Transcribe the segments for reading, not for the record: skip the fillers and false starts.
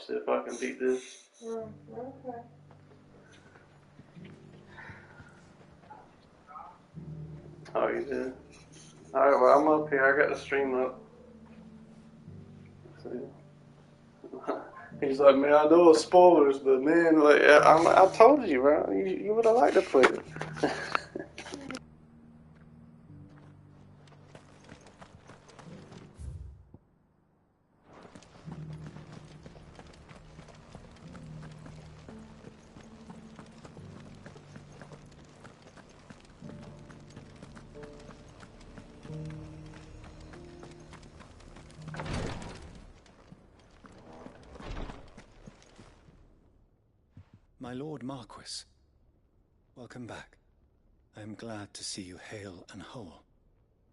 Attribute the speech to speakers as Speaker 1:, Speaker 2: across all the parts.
Speaker 1: see if I can beat this.
Speaker 2: Okay.
Speaker 1: Oh, you did? Alright, well, I'm up here. I got the stream up. He's like, man, I know it's spoilers, but man, like, I told you, bro. You would have liked to play it.
Speaker 3: My Lord Marquis, welcome back. I am glad to see you hale and whole.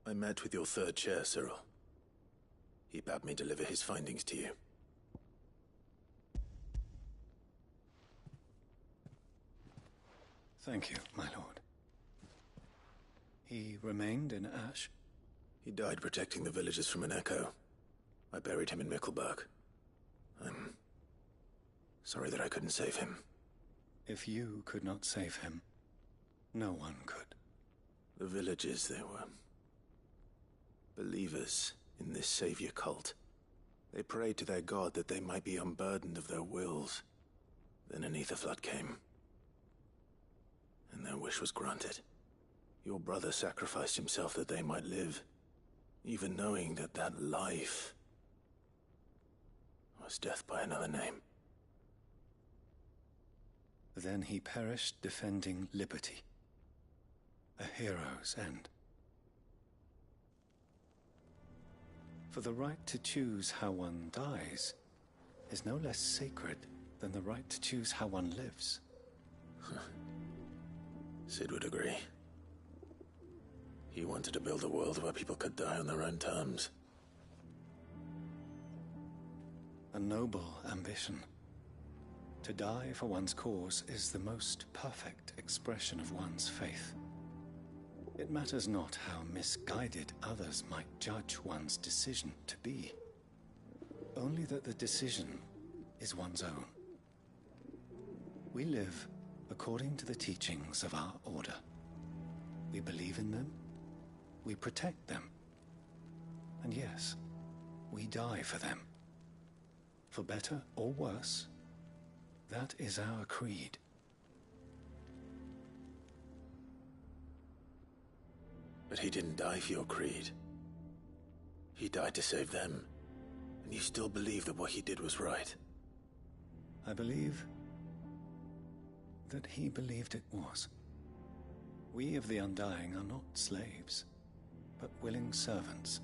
Speaker 4: I met with your third chair, Cyril. He bade me deliver his findings to you.
Speaker 3: Thank you, my lord. He remained in Ash?
Speaker 4: He died protecting the villagers from an echo. I buried him in Mickelberg. I'm sorry that I couldn't save him.
Speaker 3: If you could not save him, no one could.
Speaker 4: The villagers, they were believers in this savior cult. They prayed to their god that they might be unburdened of their wills. Then an ether flood came, and their wish was granted. Your brother sacrificed himself that they might live, even knowing that that life was death by another name.
Speaker 3: Then he perished defending liberty. A hero's end. For the right to choose how one dies is no less sacred than the right to choose how one lives.
Speaker 4: Sid would agree. He wanted to build a world where people could die on their own terms.
Speaker 3: A noble ambition. To die for one's cause is the most perfect expression of one's faith. It matters not how misguided others might judge one's decision to be. Only that the decision is one's own. We live according to the teachings of our order. We believe in them, we protect them, and yes, we die for them. For better or worse, that is our creed.
Speaker 4: But he didn't die for your creed. He died to save them. And you still believe that what he did was right.
Speaker 3: I believe that he believed it was. We of the Undying are not slaves, but willing servants.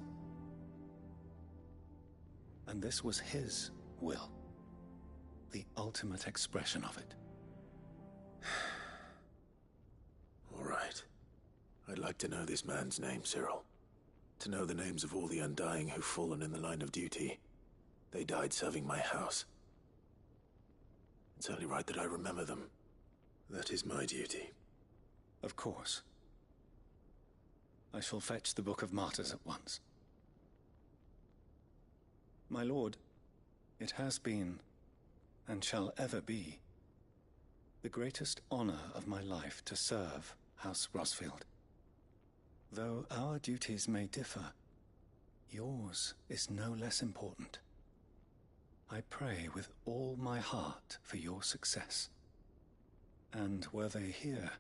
Speaker 3: And this was his will, the ultimate expression of it.
Speaker 4: All right. I'd like to know this man's name, Cyril. To know the names of all the Undying who've fallen in the line of duty. They died serving my house. It's only right that I remember them. That is my duty.
Speaker 3: Of course. I shall fetch the Book of Martyrs at once. My lord, it has been, and shall ever be, the greatest honor of my life to serve House Rosfield. Though our duties may differ, yours is no less important. I pray with all my heart for your success. And were they here,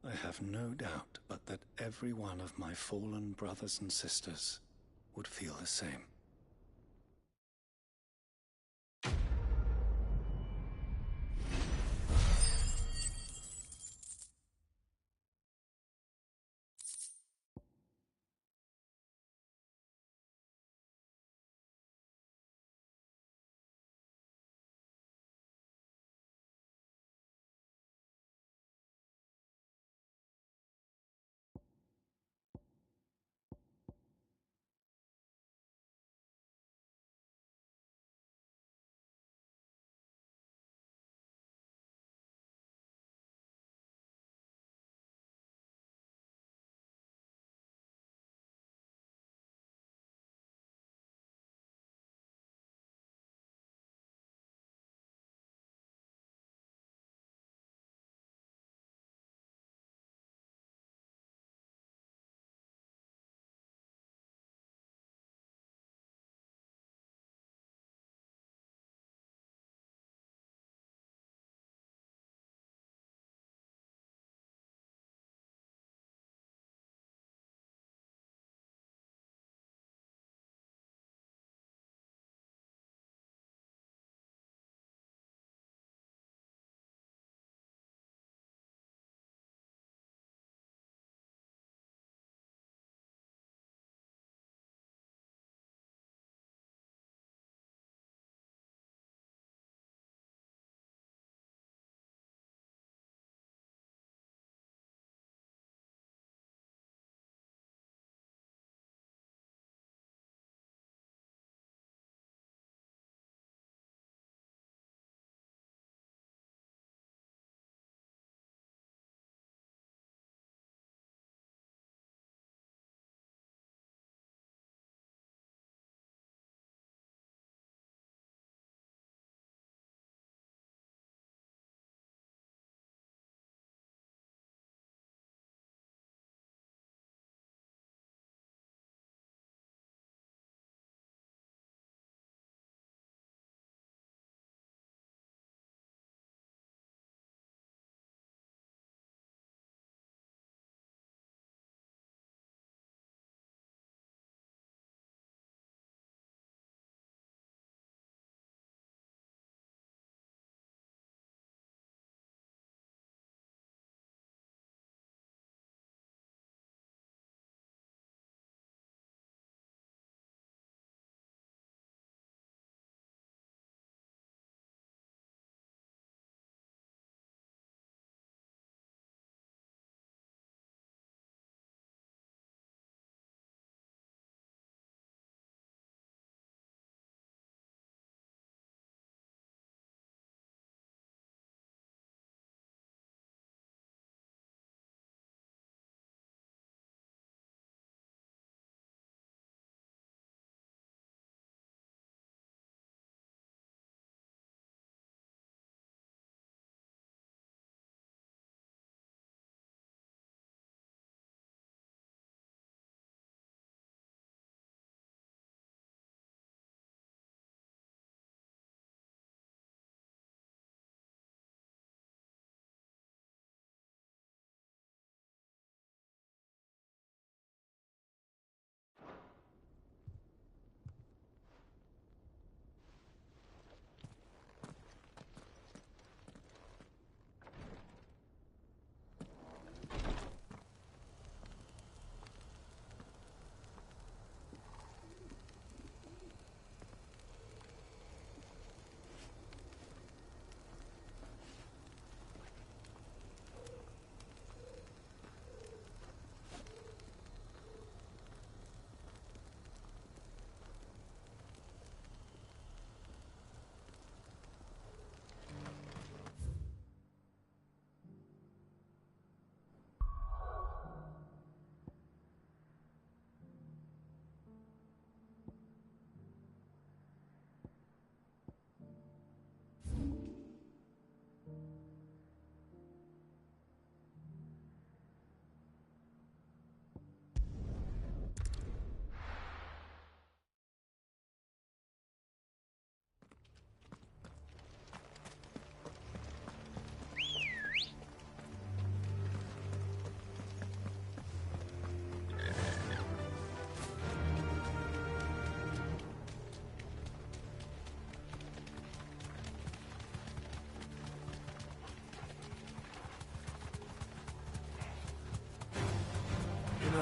Speaker 3: I have no doubt but that every one of my fallen brothers and sisters would feel the same.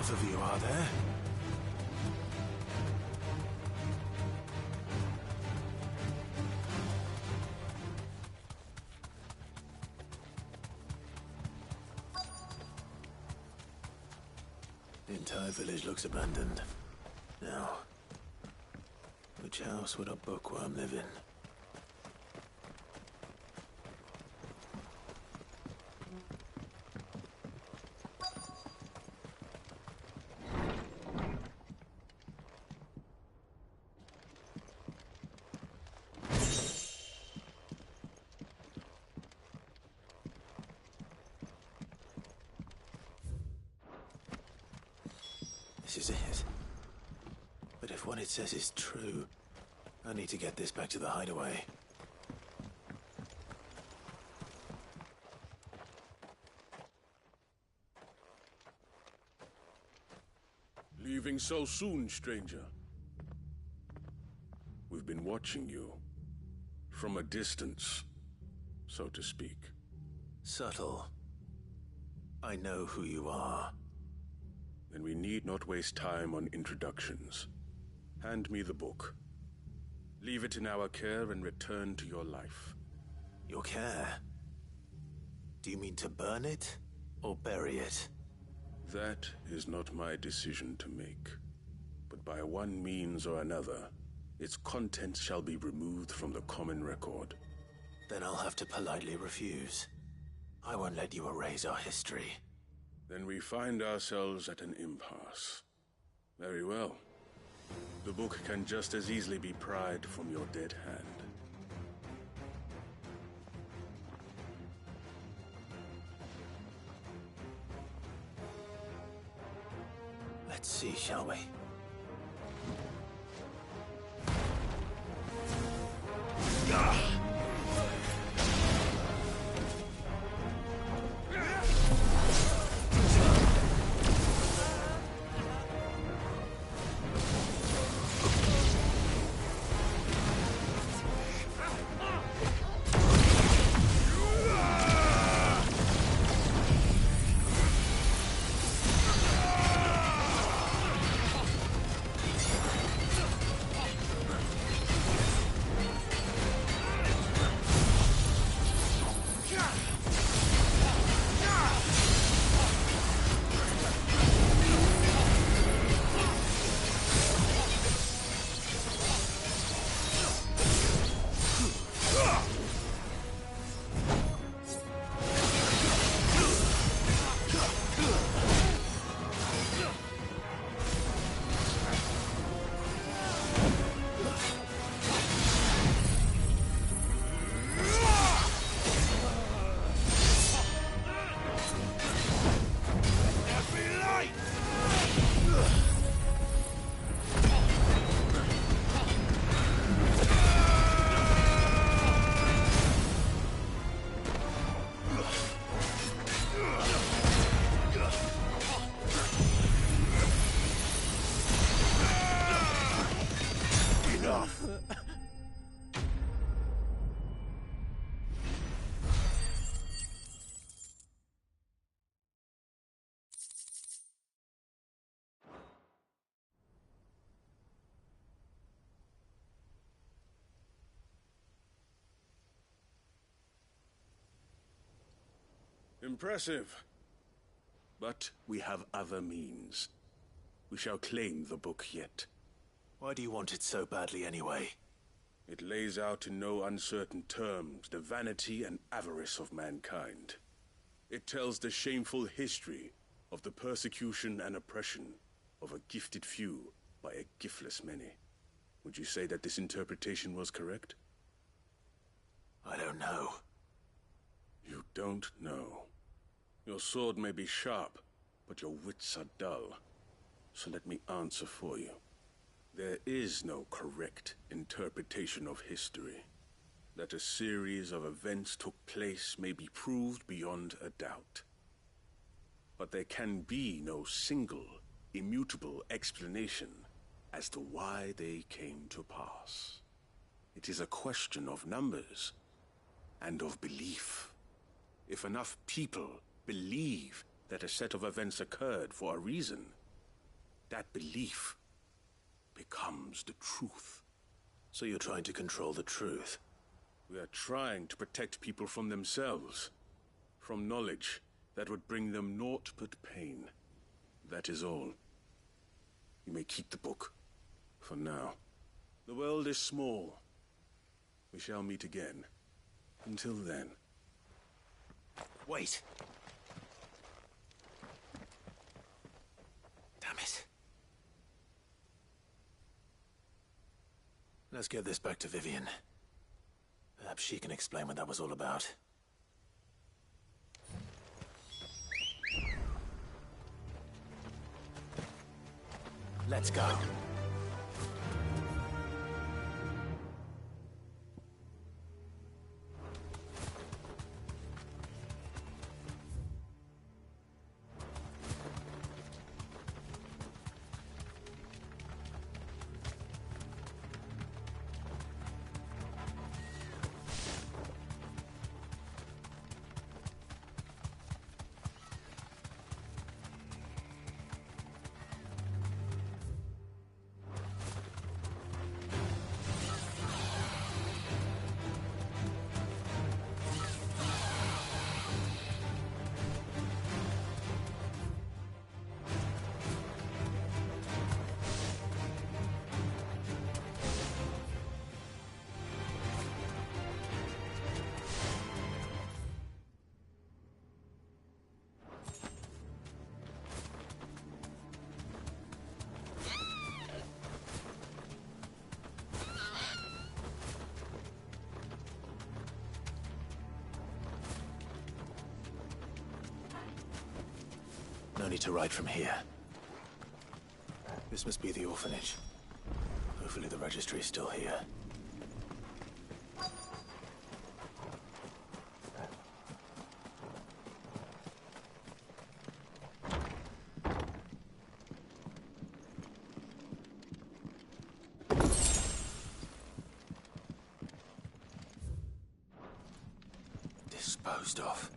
Speaker 4: enough of you, are there? The entire village looks abandoned. Now, which house would a bookworm live in? This is it. But if what it says is true, I need to get this back to the hideaway.
Speaker 2: Leaving so soon, stranger? We've been watching you. From a distance, so to speak.
Speaker 4: Subtle. I know who you are.
Speaker 2: Then we need not waste time on introductions. Hand me the book. Leave it in our care and return to your life.
Speaker 4: Your care? Do you mean to burn it or bury it?
Speaker 2: That is not my decision to make. But by one means or another, its contents shall be removed from the common record.
Speaker 4: Then I'll have to politely refuse. I won't let you erase our history.
Speaker 2: Then we find ourselves at an impasse. Very well. The book can just as easily be pried from your dead hand.
Speaker 4: Let's see, shall we?
Speaker 2: Impressive. But we have other means. We shall claim the book yet.
Speaker 4: Why do you want it so badly anyway?
Speaker 2: It lays out in no uncertain terms the vanity and avarice of mankind. It tells the shameful history of the persecution and oppression of a gifted few by a giftless many. Would you say that this interpretation was correct?
Speaker 4: I don't know.
Speaker 2: You don't know. Your sword may be sharp, but your wits are dull. So let me answer for you. There is no correct interpretation of history. That a series of events took place may be proved beyond a doubt. But there can be no single, immutable explanation as to why they came to pass. It is a question of numbers and of belief. If enough people believe that a set of events occurred for a reason, that belief becomes the truth.
Speaker 4: So you're trying to control the truth?
Speaker 2: We are trying to protect people from themselves, from knowledge that would bring them naught but pain. That is all. You may keep the book, for now. The world is small. We shall meet again. Until then.
Speaker 4: Wait! Damn it. Let's get this back to Vivian. Perhaps she can explain what that was all about. Let's go. No need to ride from here. This must be the orphanage. Hopefully the registry is still here. Disposed of.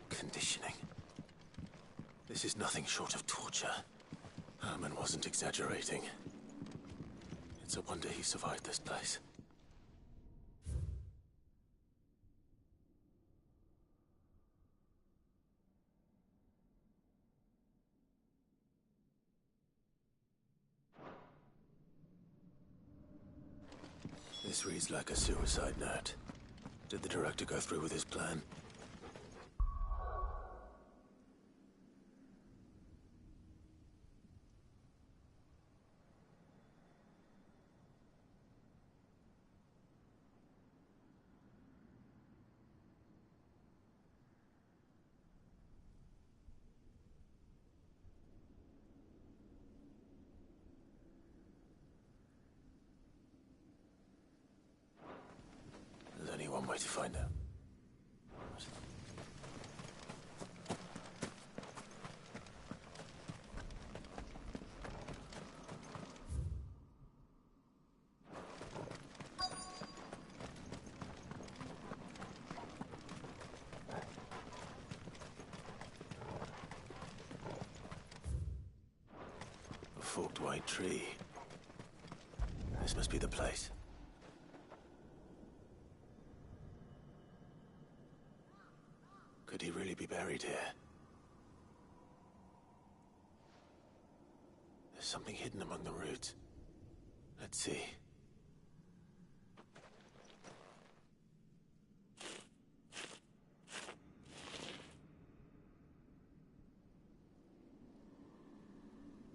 Speaker 4: Conditioning. This is nothing short of torture. Herman wasn't exaggerating. It's a wonder he survived this place. This reads like a suicide note. Did the director go through with his plan? There's only one way to find out. A forked white tree. This must be the place. Could he really be buried here? There's something hidden among the roots. Let's see.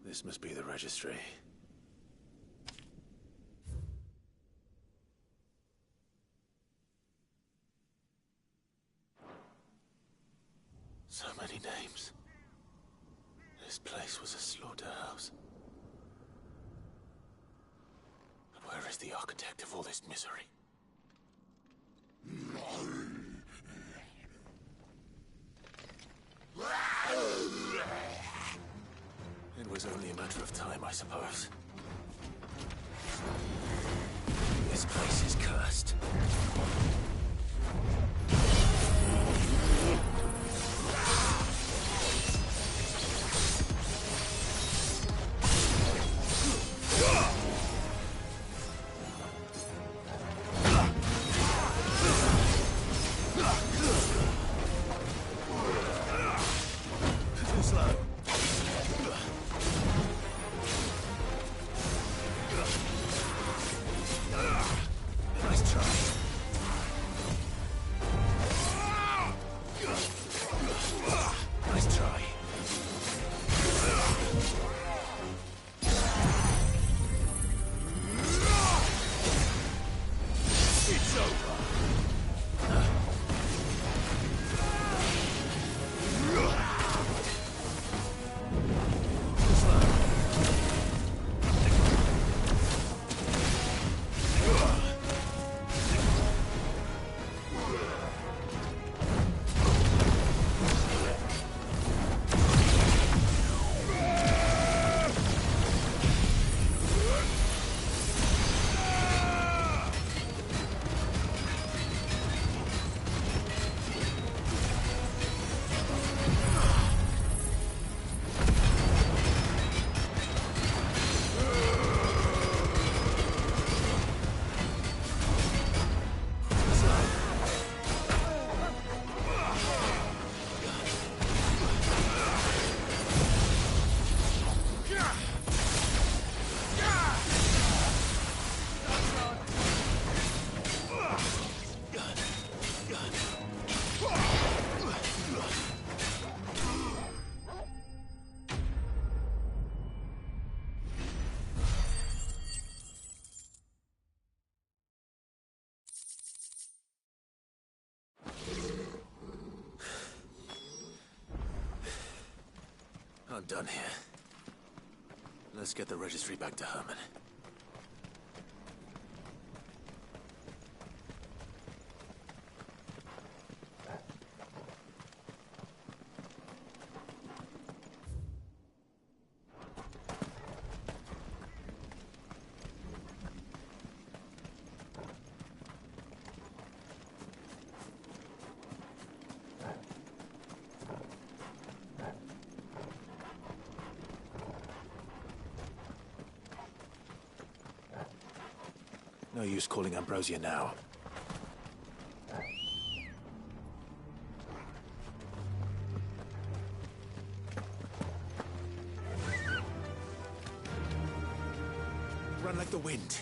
Speaker 4: This must be the registry. So many names. This place was a slaughterhouse. But where is the architect of all this misery? It was only a matter of time, I suppose. This place is cursed. I'm done here. Let's get the registry back to Herman. No use calling Ambrosia now. Run like the wind.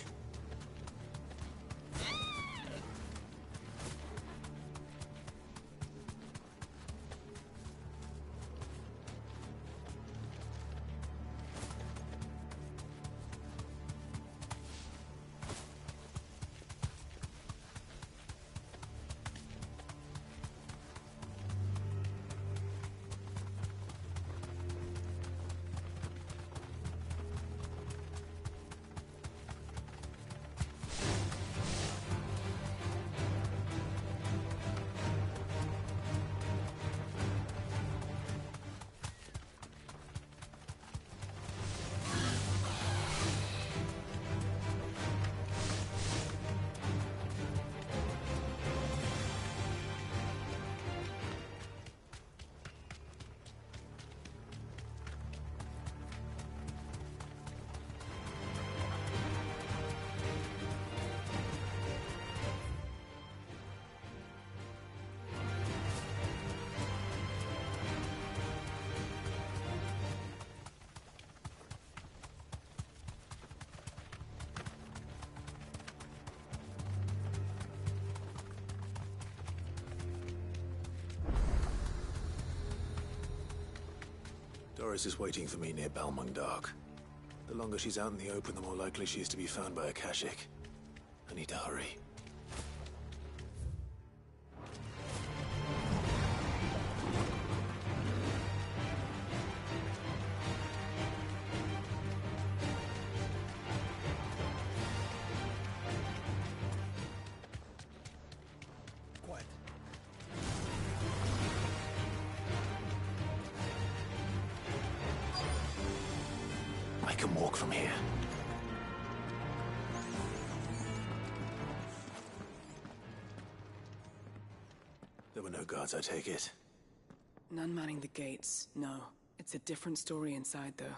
Speaker 4: Doris is waiting for me near Balmung Dock. The longer she's out in the open, the more likely she is to be found by Akashic. I need to hurry. Quiet. I can walk from here. There were no guards, I take it.
Speaker 5: None manning the gates, no. It's a different story inside, though.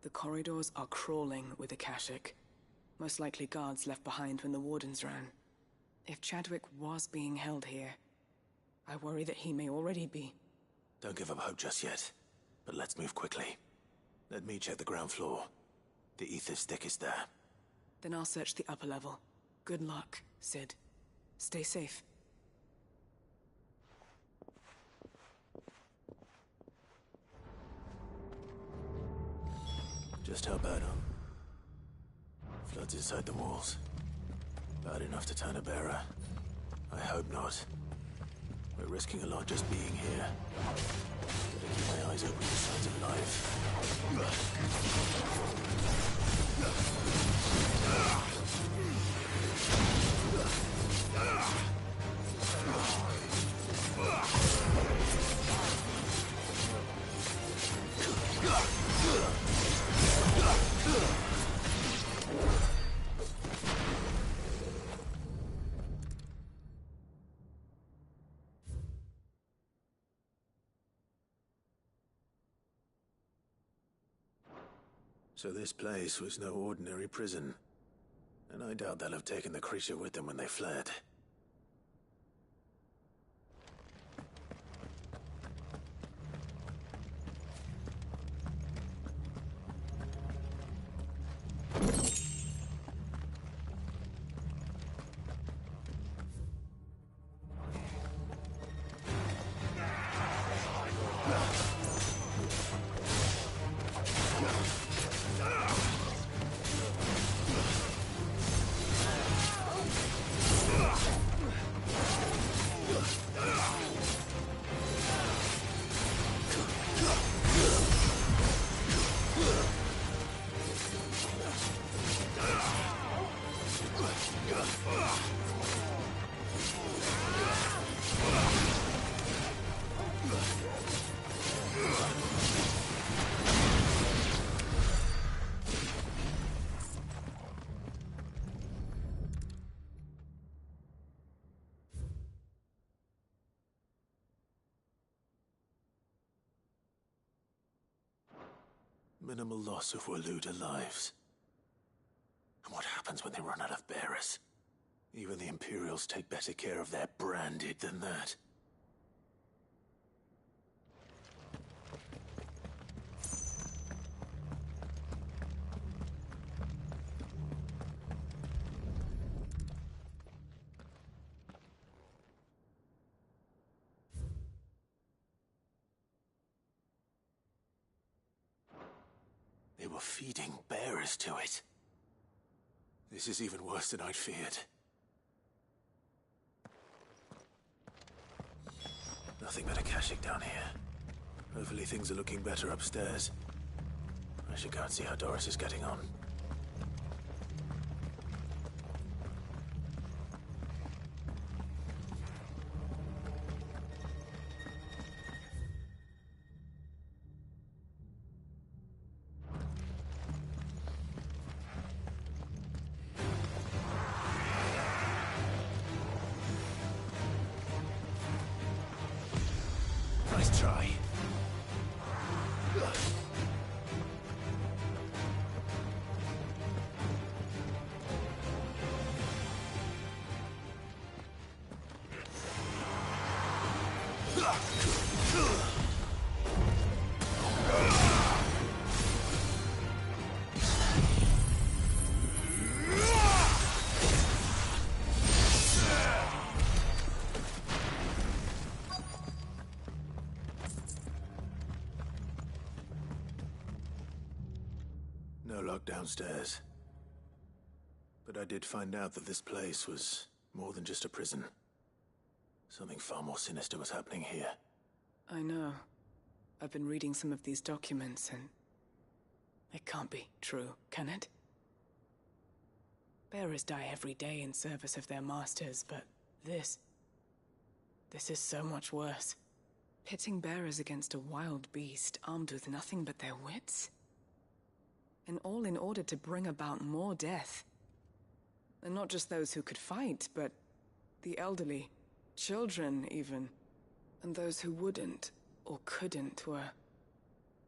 Speaker 5: The corridors are crawling with Akashic. Most likely guards left behind when the wardens ran. If Chadwick was being held here, I worry that he may already be.
Speaker 4: Don't give up hope just yet, but let's move quickly. Let me check the ground floor. The ether stick is there.
Speaker 5: Then I'll search the upper level. Good luck, Sid. Stay safe.
Speaker 4: Just how bad, huh? Floods inside the walls. Bad enough to turn a bearer. I hope not. We're risking a lot just being here. Gotta keep my eyes open for signs of life. So this place was no ordinary prison. And I doubt they'll have taken the creature with them when they fled. Minimal loss of Waluda lives. And what happens when they run out of bearers? Even the Imperials take better care of their branded than that. They were feeding bearers to it. This is even worse than I'd feared. Nothing but a caching down here. Hopefully things are looking better upstairs. I should go and see how Doris is getting on. Nice try. No lock downstairs. But I did find out that this place was more than just a prison. Something far more sinister was happening here.
Speaker 5: I know. I've been reading some of these documents and... it can't be true, can it? Bearers die every day in service of their masters, but this is so much worse. Pitting bearers against a wild beast armed with nothing but their wits? And all in order to bring about more death. And not just those who could fight, but the elderly, children even. And those who wouldn't or couldn't were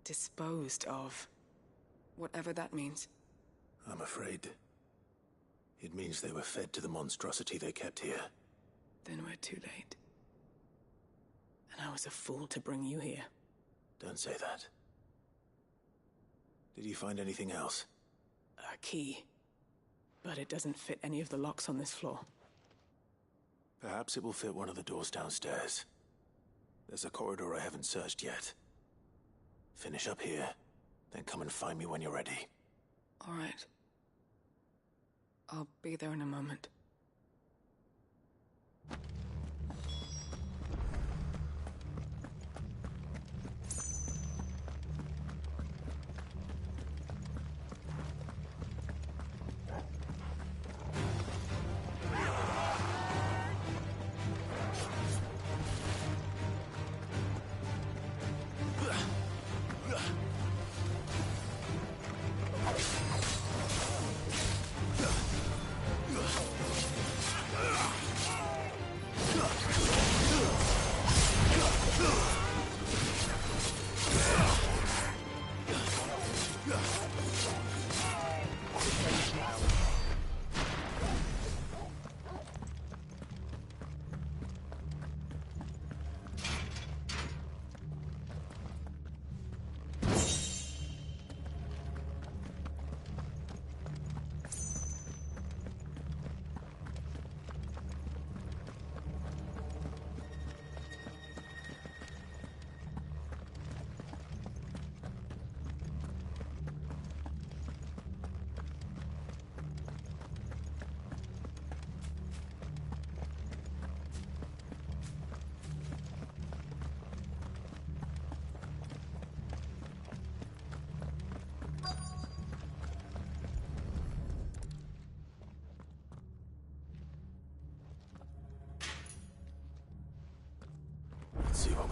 Speaker 5: disposed of. Whatever that means.
Speaker 4: I'm afraid it means they were fed to the monstrosity they kept here.
Speaker 5: Then we're too late. And I was a fool to bring you here.
Speaker 4: Don't say that. Did you find anything else?
Speaker 5: A key. But it doesn't fit any of the locks on this floor.
Speaker 4: Perhaps it will fit one of the doors downstairs. There's a corridor I haven't searched yet. Finish up here, then come and find me when you're ready.
Speaker 5: All right. I'll be there in a moment.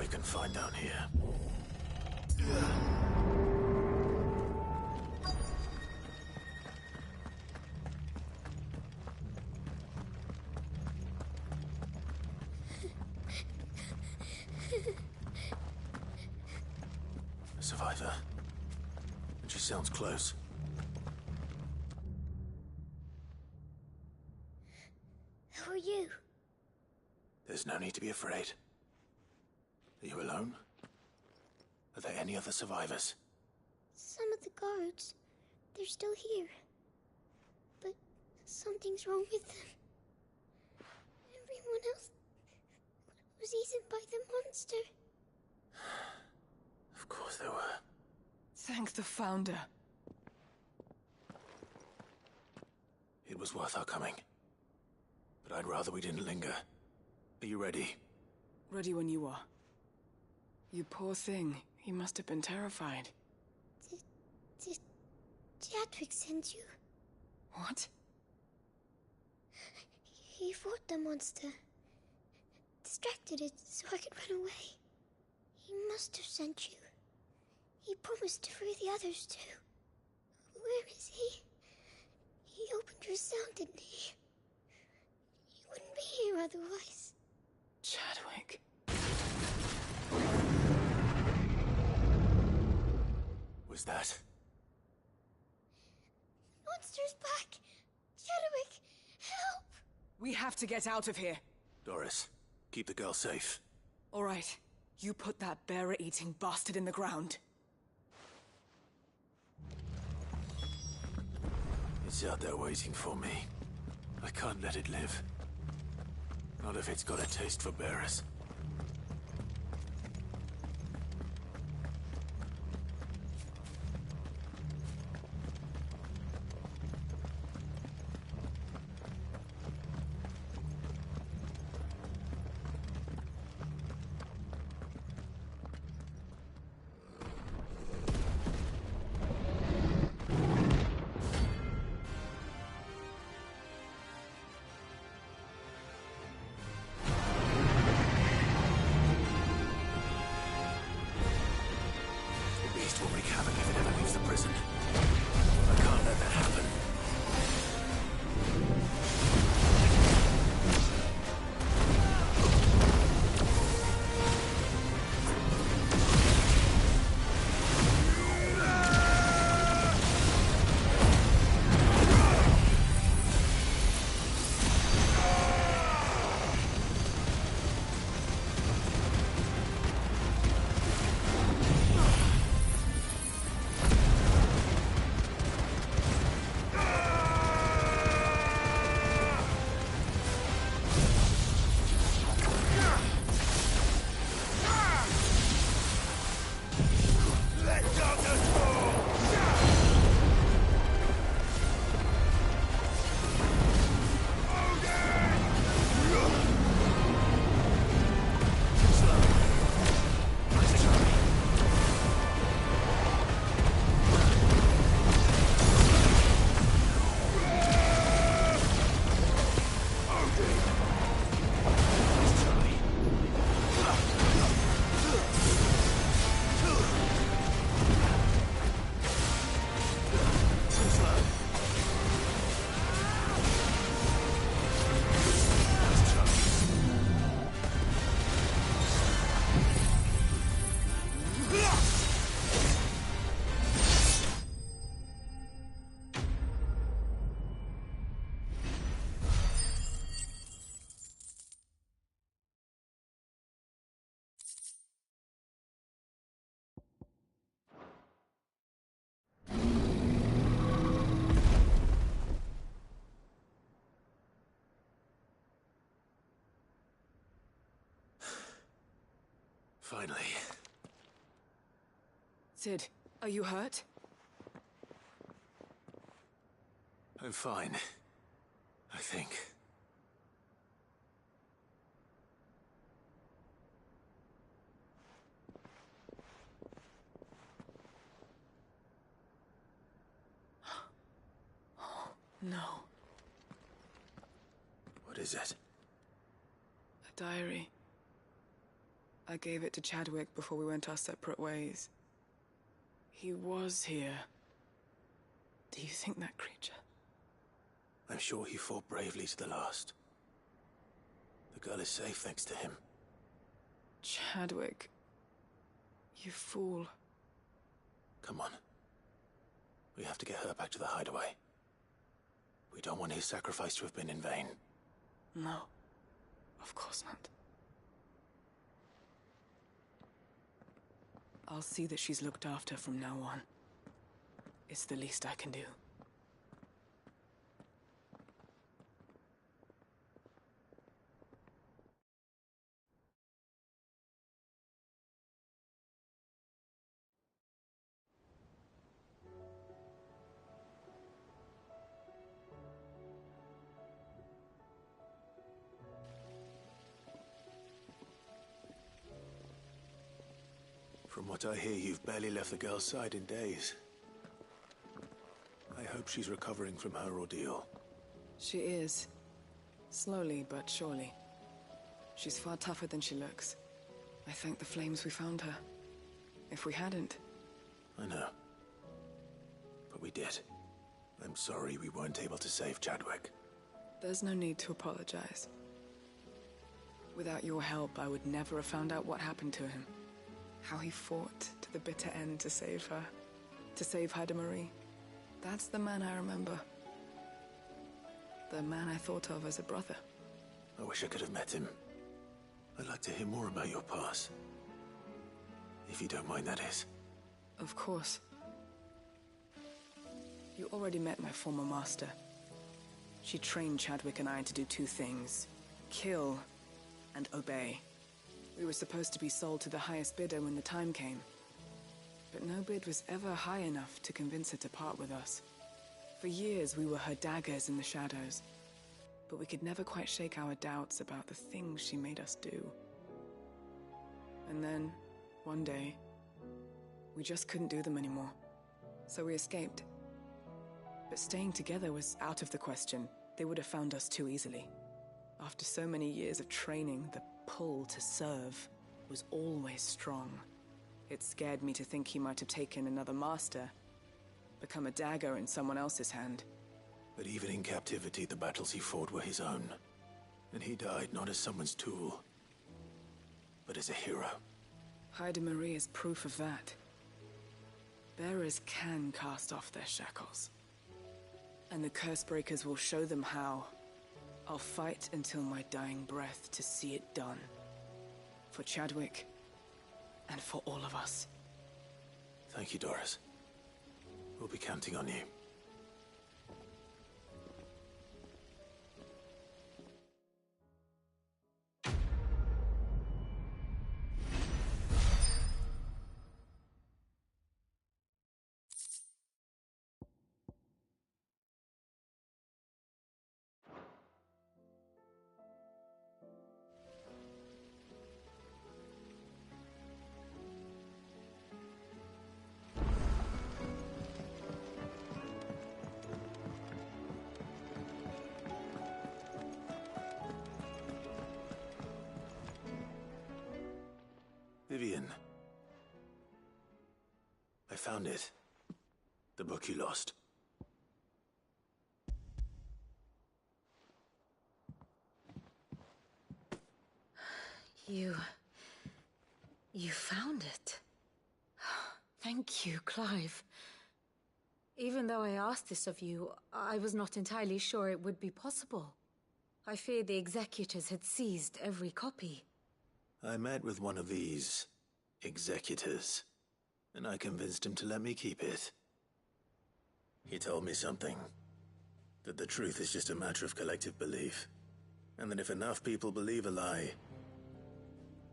Speaker 4: we can find down here. A survivor. And she sounds close.
Speaker 6: Who are you?
Speaker 4: There's no need to be afraid. Are you alone? Are there any other survivors?
Speaker 6: Some of the guards. They're still here. But something's wrong with them. Everyone else was eaten by the monster.
Speaker 4: Of course there were.
Speaker 5: Thank the Founder.
Speaker 4: It was worth our coming. But I'd rather we didn't linger. Are you ready?
Speaker 5: Ready when you are. You poor thing. You must have been terrified.
Speaker 6: Did Chadwick send you?
Speaker 5: What?
Speaker 6: He fought the monster. Distracted it so I could run away. He must have sent you. He promised to free the others too. Where is he? He opened your cell, didn't he? He wouldn't be here otherwise.
Speaker 5: Chadwick.
Speaker 4: Was that?
Speaker 6: Monster's back! Chadwick, help!
Speaker 5: We have to get out of here.
Speaker 4: Doris, keep the girl safe.
Speaker 5: All right. You put that bearer-eating bastard in the ground.
Speaker 4: It's out there waiting for me. I can't let it live. Not if it's got a taste for bearers. Will wreak havoc if it ever leaves the prison. I can't let that happen. Finally.
Speaker 5: Sid, are you hurt?
Speaker 4: I'm fine. I think.
Speaker 5: No.
Speaker 4: What is it?
Speaker 5: A diary. I gave it to Chadwick before we went our separate ways. He was here. Do you think that creature?
Speaker 4: I'm sure he fought bravely to the last. The girl is safe thanks to him.
Speaker 5: Chadwick. You fool.
Speaker 4: Come on. We have to get her back to the hideaway. We don't want his sacrifice to have been in vain.
Speaker 5: No. Of course not. I'll see that she's looked after from now on. It's the least I can do.
Speaker 4: From what I hear, you've barely left the girl's side in days. I hope she's recovering from her ordeal.
Speaker 5: She is. Slowly but surely. She's far tougher than she looks. I thank the flames we found her. If we hadn't...
Speaker 4: I know. But we did. I'm sorry we weren't able to save Chadwick.
Speaker 5: There's no need to apologize. Without your help, I would never have found out what happened to him. How he fought to the bitter end to save her. To save Haida Marie. That's the man I remember. The man I thought of as a brother.
Speaker 4: I wish I could have met him. I'd like to hear more about your past. If you don't mind, that is.
Speaker 5: Of course. You already met my former master. She trained Chadwick and I to do two things. Kill and obey. We were supposed to be sold to the highest bidder when the time came. But no bid was ever high enough to convince her to part with us. For years, we were her daggers in the shadows. But we could never quite shake our doubts about the things she made us do. And then, one day, we just couldn't do them anymore. So we escaped. But staying together was out of the question. They would have found us too easily. After so many years of training, the pull to serve was always strong. It scared me to think he might have taken another master, become a dagger in someone else's hand.
Speaker 4: But even in captivity, the battles he fought were his own. And he died not as someone's tool, but as a hero.
Speaker 5: Haida Marie is proof of that. Bearers can cast off their shackles. And the Cursebreakers will show them how. I'll fight until my dying breath to see it done. For Chadwick, and for all of us.
Speaker 4: Thank you, Doris. We'll be counting on you. Vivian. I found it. The book you lost.
Speaker 7: You found it. Thank you, Clive. Even though I asked this of you, I was not entirely sure it would be possible. I feared the executors had seized every copy.
Speaker 4: I met with one of these executors, and I convinced him to let me keep it. He told me something. That the truth is just a matter of collective belief. And that if enough people believe a lie,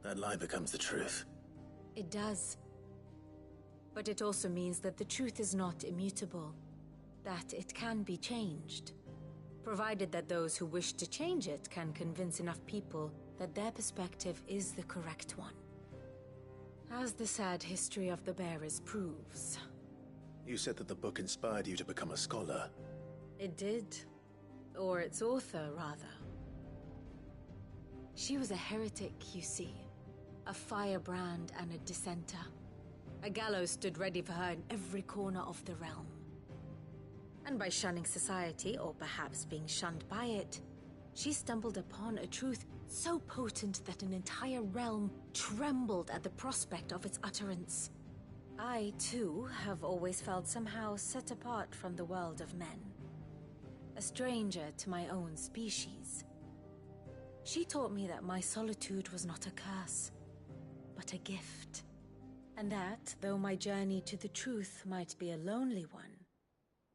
Speaker 4: that lie becomes the truth.
Speaker 7: It does. But it also means that the truth is not immutable. That it can be changed. Provided that those who wish to change it can convince enough people that their perspective is the correct one. As the sad history of the Bearers proves.
Speaker 4: You said that the book inspired you to become a scholar.
Speaker 7: It did. Or its author, rather. She was a heretic, you see. a firebrand and a dissenter. A gallows stood ready for her in every corner of the realm. And by shunning society, or perhaps being shunned by it, she stumbled upon a truth so potent that an entire realm trembled at the prospect of its utterance. I, too, have always felt somehow set apart from the world of men. A stranger to my own species. She taught me that my solitude was not a curse, but a gift. And that, though my journey to the truth might be a lonely one,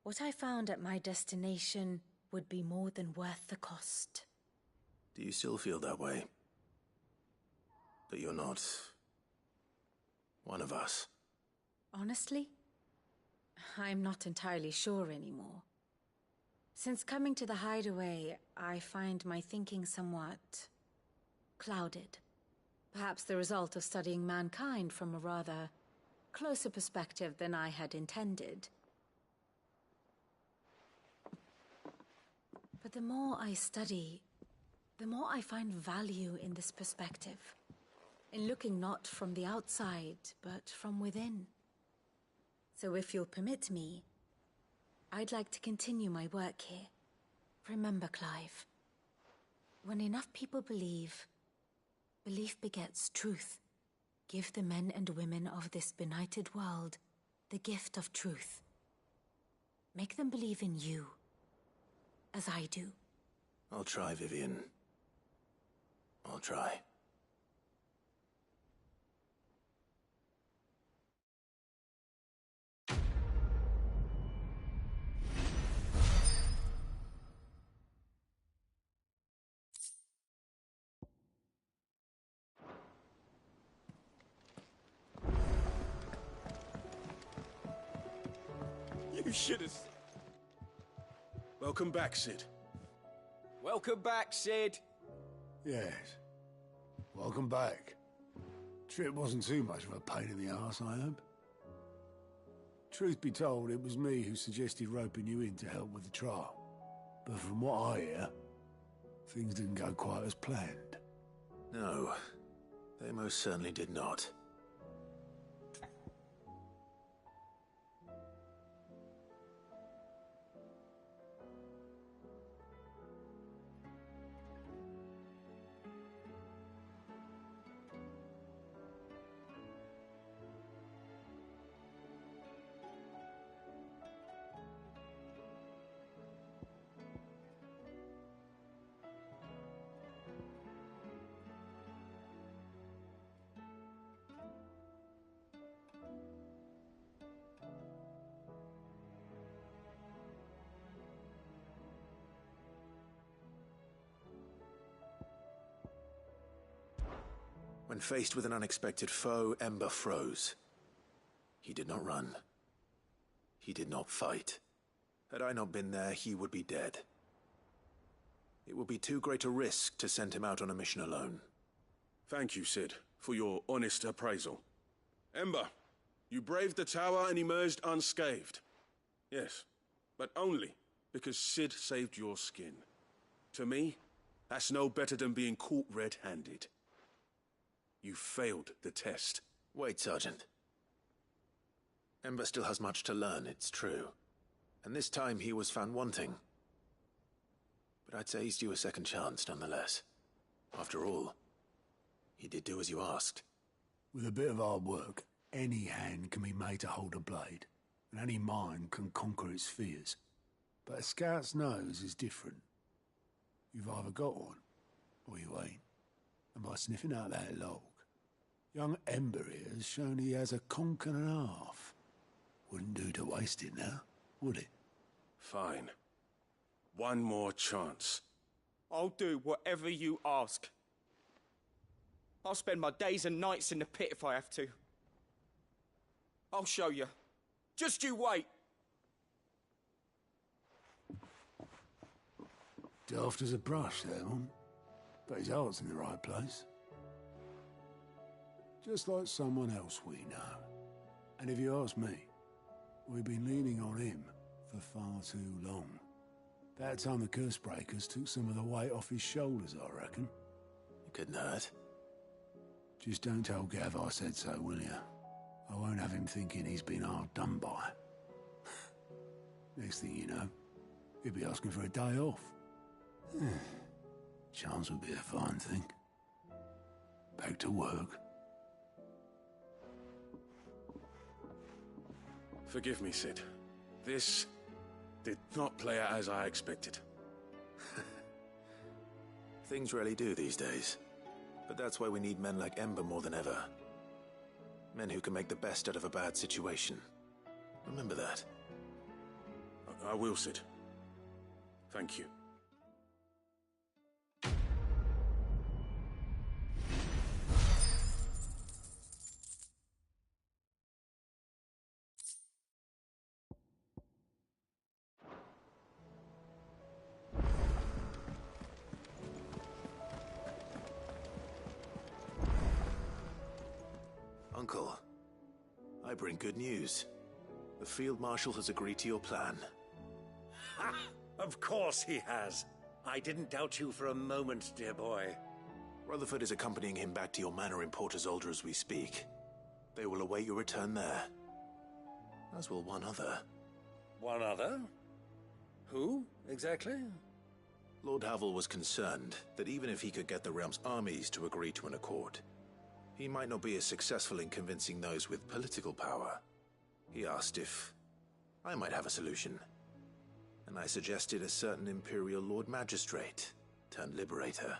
Speaker 7: what I found at my destination would be more than worth the cost.
Speaker 4: Do you still feel that way? That you're not one of us?
Speaker 7: Honestly, I'm not entirely sure anymore. Since coming to the hideaway, I find my thinking somewhat clouded. Perhaps the result of studying mankind from a rather closer perspective than I had intended. But the more I study, the more I find value in this perspective. In looking not from the outside, but from within. So if you'll permit me, I'd like to continue my work here. Remember, Clive, when enough people believe, belief begets truth. Give the men and women of this benighted world the gift of truth. Make them believe in you, as I do.
Speaker 4: I'll try, Vivian. I'll try.
Speaker 8: You should have...
Speaker 2: Welcome back, Sid.
Speaker 8: Welcome back, Sid.
Speaker 9: Yes. Welcome back. Trip wasn't too much of a pain in the arse, I hope. Truth be told, it was me who suggested roping you in to help with the trial. But from what I hear, things didn't go quite as planned.
Speaker 4: No, they most certainly did not. When faced with an unexpected foe, Ember froze. He did not run. He did not fight. Had I not been there, he would be dead. It would be too great a risk to send him out on a mission alone.
Speaker 2: Thank you, Sid, for your honest appraisal. Ember, you braved the tower and emerged unscathed. Yes, but only because Sid saved your skin. To me, that's no better than being caught red-handed. You failed the test.
Speaker 4: Wait, Sergeant. Ember still has much to learn, it's true. And this time he was found wanting. But I'd say he's due a second chance, nonetheless. After all, he did do as you asked.
Speaker 9: With a bit of hard work, any hand can be made to hold a blade, and any mind can conquer its fears. But a scout's nose is different. You've either got one, or you ain't. And by sniffing out that log, young Ember here has shown he has a conch and a half. Wouldn't do to waste it now, would it?
Speaker 2: Fine. One more chance.
Speaker 8: I'll do whatever you ask. I'll spend my days and nights in the pit if I have to. I'll show you. Just you wait.
Speaker 9: Daft as a brush, that one. But his heart's in the right place. Just like someone else we know. And if you ask me, we've been leaning on him for far too long. That time the curse breakers took some of the weight off his shoulders, I reckon.
Speaker 4: It couldn't hurt.
Speaker 9: Just don't tell Gav I said so, will you? I won't have him thinking he's been hard done by. Next thing you know, he'll be asking for a day off. Chance would be a fine thing. Back to work.
Speaker 2: Forgive me, Sid. This did not play out as I expected.
Speaker 4: Things rarely do these days. But that's why we need men like Ember more than ever. Men who can make the best out of a bad situation. Remember that.
Speaker 2: I will, Sid. Thank you.
Speaker 4: Uncle, I bring good news. The Field Marshal has agreed to your plan.
Speaker 10: Ha! Of course he has. I didn't doubt you for a moment, dear boy.
Speaker 4: Rutherford is accompanying him back to your manor in Porter's Alder as we speak. They will await your return there. As will one other.
Speaker 10: One other? Who, exactly?
Speaker 4: Lord Havel was concerned that even if he could get the realm's armies to agree to an accord, he might not be as successful in convincing those with political power. He asked if I might have a solution, and I suggested a certain Imperial Lord Magistrate turned Liberator.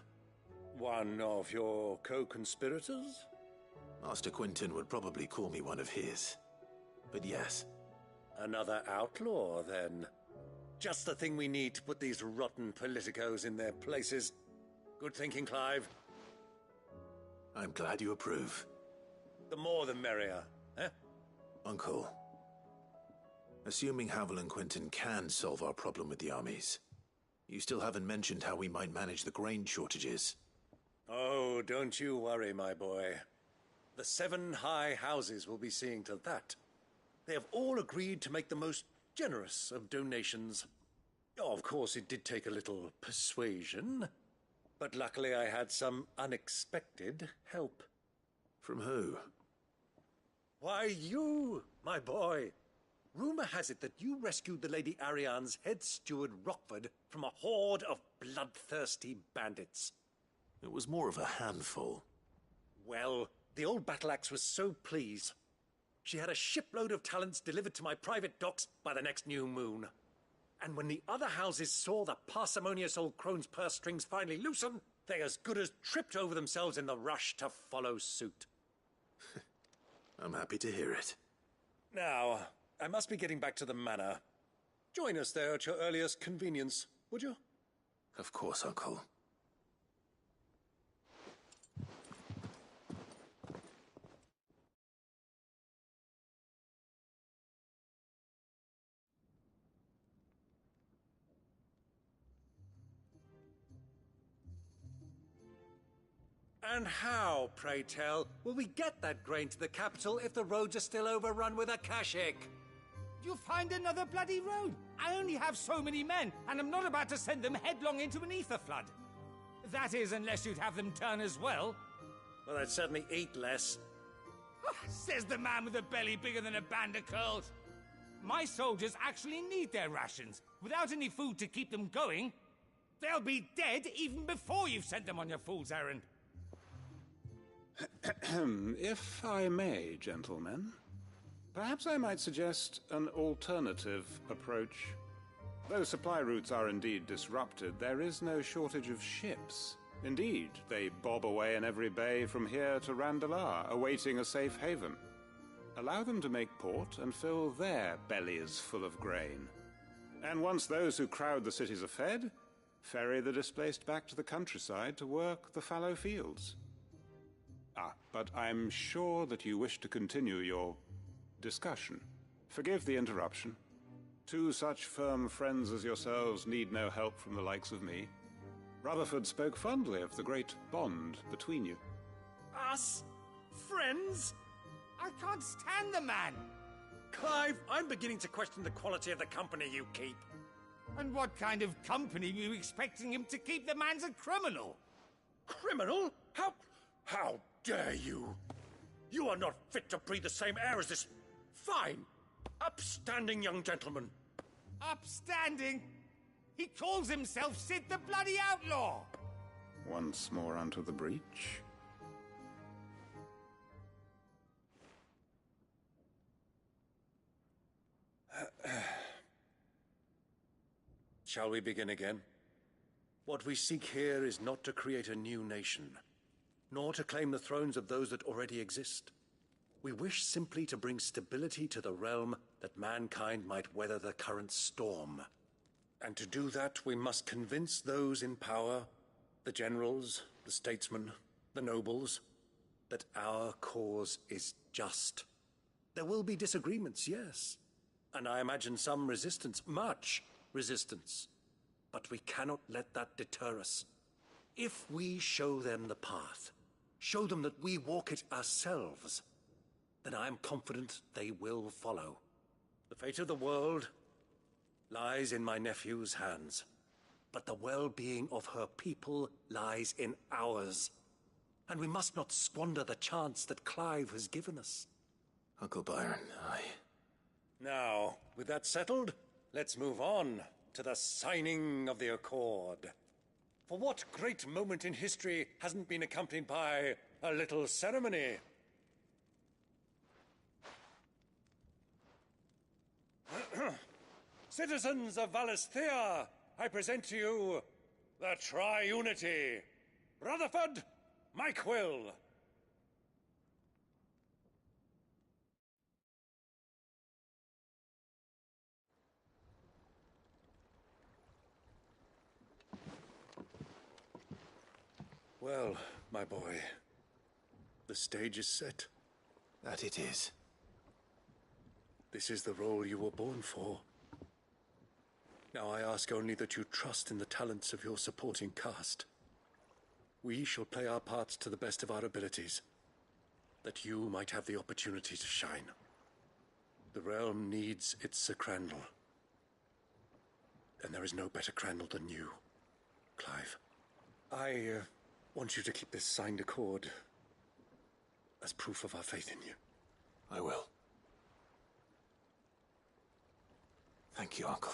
Speaker 10: One of your co-conspirators?
Speaker 4: Master Quinton would probably call me one of his, but yes.
Speaker 10: Another outlaw, then. Just the thing we need to put these rotten politicos in their places. Good thinking, Clive.
Speaker 4: I'm glad you approve.
Speaker 10: The more the merrier, eh?
Speaker 4: Uncle, assuming Havel and Quinton can solve our problem with the armies, you still haven't mentioned how we might manage the grain shortages.
Speaker 10: Oh, don't you worry, my boy. The 7 high houses will be seeing to that. They have all agreed to make the most generous of donations. Oh, of course, it did take a little persuasion. But luckily I had some unexpected help.
Speaker 4: From who?
Speaker 10: Why, you, my boy. Rumor has it that you rescued the Lady Ariane's head steward Rockford from a horde of bloodthirsty bandits.
Speaker 4: It was more of a handful.
Speaker 10: Well, the old battle-axe was so pleased. She had a shipload of talents delivered to my private docks by the next new moon. And when the other houses saw the parsimonious old crone's purse strings finally loosen, they as good as tripped over themselves in the rush to follow suit.
Speaker 4: I'm happy to hear it.
Speaker 10: Now, I must be getting back to the manor. Join us there at your earliest convenience, would you?
Speaker 4: Of course, Uncle.
Speaker 10: And how, pray tell, will we get that grain to the capital if the roads are still overrun with Akashic?
Speaker 11: You'll find another bloody road. I only have so many men, and I'm not about to send them headlong into an ether flood. That is, unless you'd have them turn as well.
Speaker 10: Well, I'd certainly eat less.
Speaker 11: Says the man with a belly bigger than a band of curls. My soldiers actually need their rations. Without any food to keep them going, they'll be dead even before you've sent them on your fool's errand.
Speaker 3: If I may, gentlemen, perhaps I might suggest an alternative approach. Though supply routes are indeed disrupted, there is no shortage of ships. Indeed, they bob away in every bay from here to Randalar, awaiting a safe haven. Allow them to make port and fill their bellies full of grain. And once those who crowd the cities are fed, ferry the displaced back to the countryside to work the fallow fields. But I'm sure that you wish to continue your discussion. Forgive the interruption. 2 such firm friends as yourselves need no help from the likes of me. Rutherford spoke fondly of the great bond between you.
Speaker 10: Us? Friends?
Speaker 11: I can't stand the man!
Speaker 10: Clive, I'm beginning to question the quality of the company you keep.
Speaker 11: And what kind of company were you expecting him to keep? The man's a criminal!
Speaker 10: Criminal? How dare you? You are not fit to breathe the same air as this fine, upstanding young gentleman.
Speaker 11: Upstanding? He calls himself Sid the Bloody Outlaw!
Speaker 12: Once more onto the breach.
Speaker 10: Shall we begin again? What we seek here is not to create a new nation, nor to claim the thrones of those that already exist. We wish simply to bring stability to the realm that mankind might weather the current storm. And to do that, we must convince those in power, the generals, the statesmen, the nobles, that our cause is just. There will be disagreements, yes, and I imagine some resistance, much resistance. But we cannot let that deter us. If we show them the path, show them that we walk it ourselves, then I am confident they will follow. The fate of the world lies in my nephew's hands, but the well-being of her people lies in ours. And we must not squander the chance that Clive has given us.
Speaker 4: Uncle Byron,
Speaker 10: Now, with that settled, let's move on to the signing of the Accord. For what great moment in history hasn't been accompanied by a little ceremony? Citizens of Valisthea, I present to you the Tri-Unity. Rutherford, Mike Will. Well, my boy, the stage is set.
Speaker 4: that it is.
Speaker 10: This is the role you were born for. Now I ask only that you trust in the talents of your supporting cast. We shall play our parts to the best of our abilities, that you might have the opportunity to shine. The realm needs its Sir Crandall. And there is no better Crandall than you, Clive. I want you to keep this signed accord as proof of our faith in you.
Speaker 4: I will. Thank you, Uncle.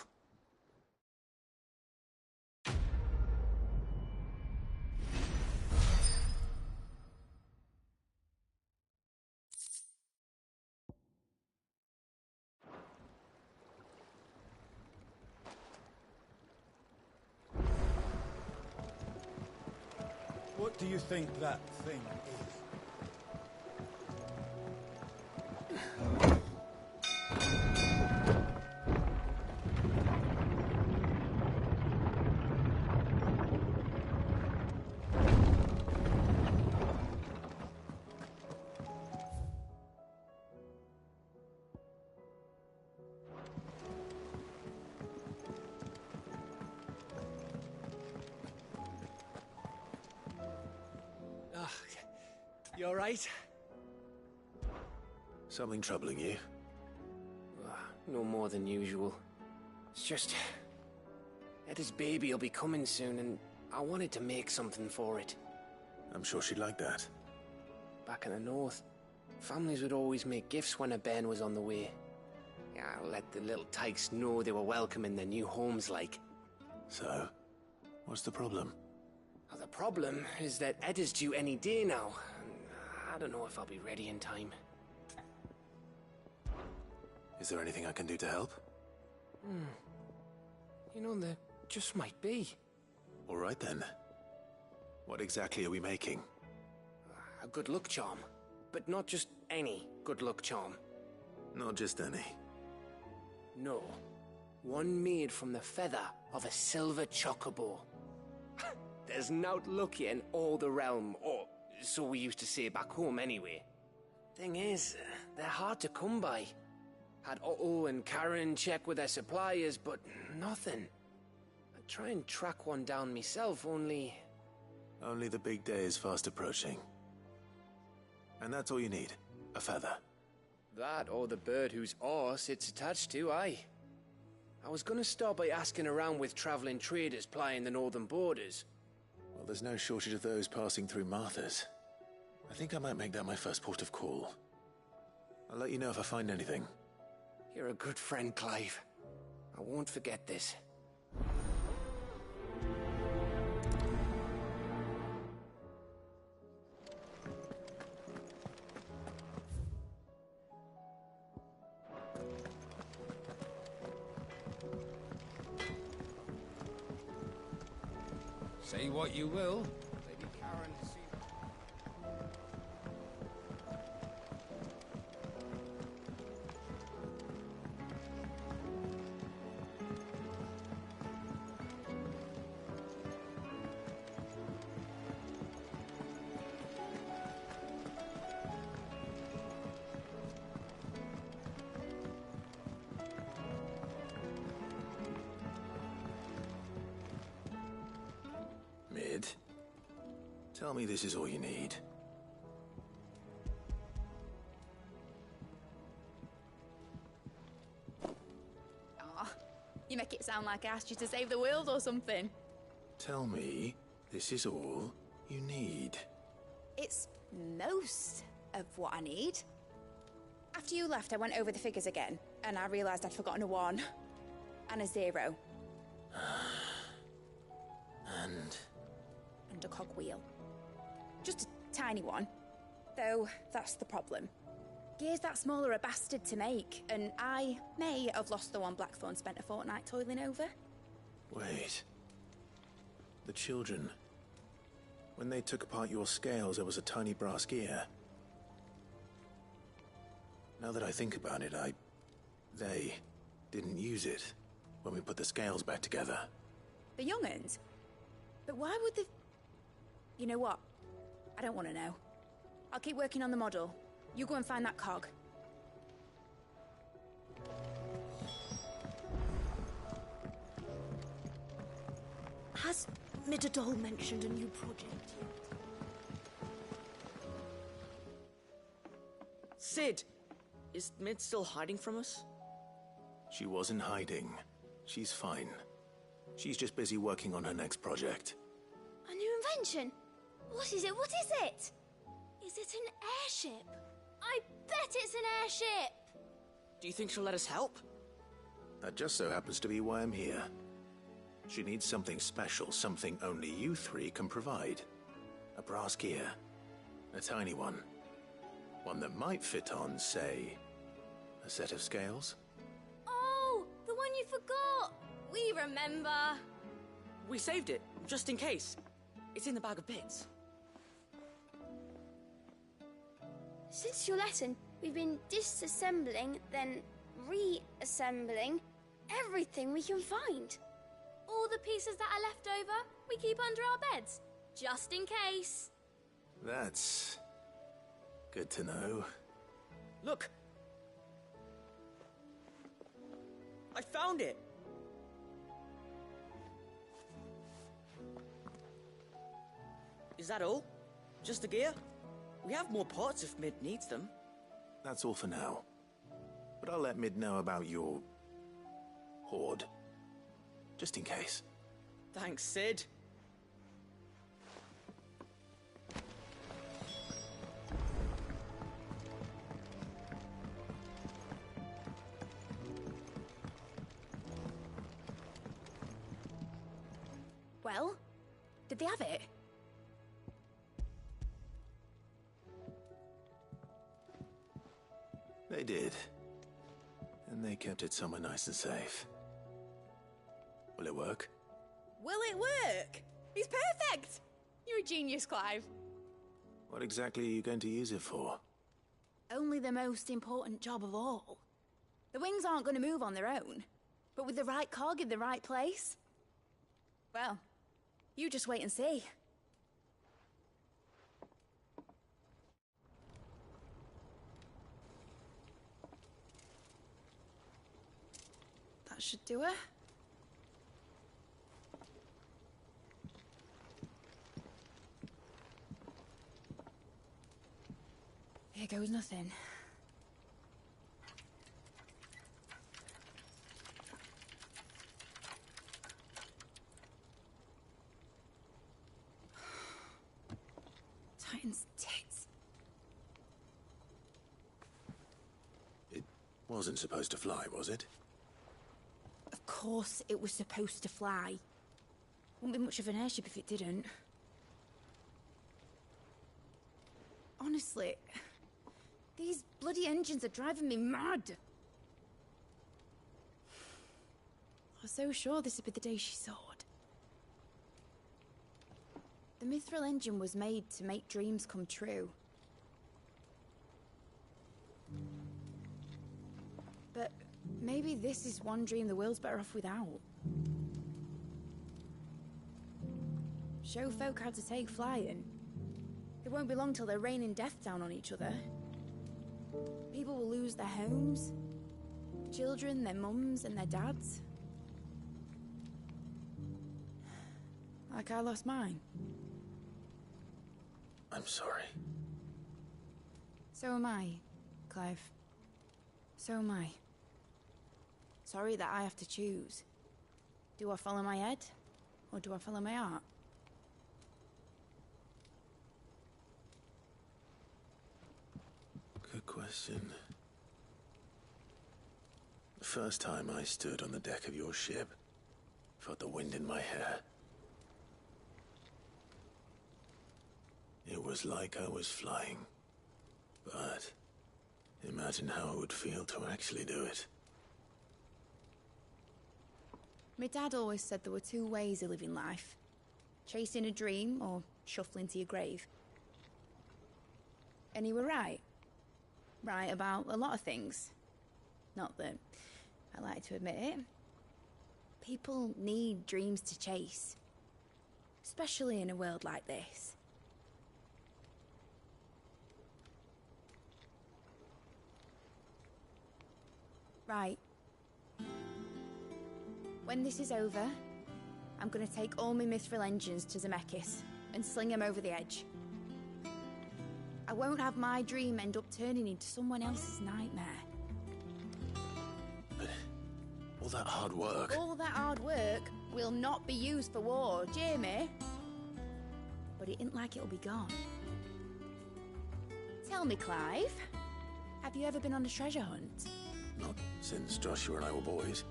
Speaker 13: What do you think that thing is?
Speaker 14: You all right?
Speaker 4: Something troubling you?
Speaker 14: No more than usual. It's just... Etta's baby will be coming soon, and I wanted to make something for it.
Speaker 4: I'm sure she'd like that.
Speaker 14: Back in the north, families would always make gifts when a bairn was on the way. Yeah, let the little tykes know they were welcome in their new homes, like.
Speaker 4: So, what's the problem?
Speaker 14: Well, the problem is that Etta's due any day now. I don't know if I'll be ready in time.
Speaker 4: Is there anything I can do to help?
Speaker 14: You know, there just might be.
Speaker 4: All right then. What exactly are we making?
Speaker 14: A good luck charm. But not just any good luck charm.
Speaker 4: Not just any.
Speaker 14: No. One made from the feather of a silver chocobo. There's naught luckier in all the realm, or so we used to say back home anyway. Thing is, they're hard to come by. Had Otto and Karen check with their suppliers, but nothing. I'd try and track one down myself, only...
Speaker 4: Only the big day is fast approaching. And that's all you need, a feather.
Speaker 14: That or the bird whose horse it's attached to, aye. I was gonna start by asking around with traveling traders plying the northern borders.
Speaker 4: Well, there's no shortage of those passing through Martha's. I think I might make that my first port of call. I'll let you know if I find anything.
Speaker 14: You're a good friend, Clive. I won't forget this.
Speaker 11: Say what you will. Lady Karen seems...
Speaker 4: Mid, tell me this is all you need.
Speaker 15: Aw, you make it sound like I asked you to save the world or something.
Speaker 4: Tell me this is all you need.
Speaker 15: It's most of what I need. After you left, I went over the figures again, and I realised I'd forgotten a 1 and a 0. And a cogwheel. Just a tiny one. Though, that's the problem. Gears that small are a bastard to make, and I may have lost the one Blackthorn spent a fortnight toiling over.
Speaker 4: Wait. The children. When they took apart your scales, there was a tiny brass gear. Now that I think about it, they didn't use it when we put the scales back together.
Speaker 15: The young'uns? But why would the... You know what? I don't want to know. I'll keep working on the model. You go and find that cog.
Speaker 6: Has Midadol mentioned a new project yet?
Speaker 16: Sid! Is Mid still hiding from us?
Speaker 4: She wasn't hiding. She's fine. She's just busy working on her next project.
Speaker 6: A new invention? What is it? What is it? Is it an airship? I bet it's an airship!
Speaker 16: Do you think she'll let us help?
Speaker 4: That just so happens to be why I'm here. She needs something special, something only you three can provide. A brass gear. A tiny one. One that might fit on, say, a set of scales.
Speaker 6: Oh, the one you forgot! We remember!
Speaker 16: We saved it, just in case. It's in the bag of bits.
Speaker 6: Since your lesson, we've been disassembling, then reassembling everything we can find. All the pieces that are left over, we keep under our beds, just in case.
Speaker 4: That's good to know.
Speaker 16: Look! I found it! Is that all? Just the gear? We have more parts if Mid needs them.
Speaker 4: That's all for now. But I'll let Mid know about your hoard. Just in case.
Speaker 16: Thanks, Sid.
Speaker 15: Well, did they have it?
Speaker 4: They did. And they kept it somewhere nice and safe. Will it work?
Speaker 15: Will it work? He's perfect! You're a genius, Clive.
Speaker 4: What exactly are you going to use it for?
Speaker 15: Only the most important job of all. The wings aren't going to move on their own. But with the right cog in the right place... Well, you just wait and see. That should do it. Here goes nothing. Titan's tits.
Speaker 4: Wasn't supposed to fly, was it?
Speaker 15: Of course it was supposed to fly. Wouldn't be much of an airship if it didn't. Honestly, these bloody engines are driving me mad. I was so sure this would be the day she soared. The Mithril engine was made to make dreams come true. But maybe this is one dream the world's better off without. Show folk how to take flying. It won't be long till they're raining death down on each other. People will lose their homes. Children, their mums and their dads. Like I lost mine.
Speaker 4: I'm sorry.
Speaker 15: So am I, Clive. So am I. Sorry that I have to choose. Do I follow my head, or do I follow my heart?
Speaker 4: Good question. The first time I stood on the deck of your ship, felt the wind in my hair. It was like I was flying. But imagine how it would feel to actually do it.
Speaker 15: My dad always said there were two ways of living life. Chasing a dream or shuffling to your grave. And he were right. Right about a lot of things. Not that I like to admit it. People need dreams to chase. Especially in a world like this. Right. When this is over, I'm gonna take all my Mithril engines to Zemeckis and sling them over the edge. I won't have my dream end up turning into someone else's nightmare.
Speaker 4: But all that hard work...
Speaker 15: All that hard work will not be used for war, Jamie. But it ain't like it'll be gone. Tell me, Clive, have you ever been on a treasure hunt?
Speaker 4: Not since Joshua and I were boys.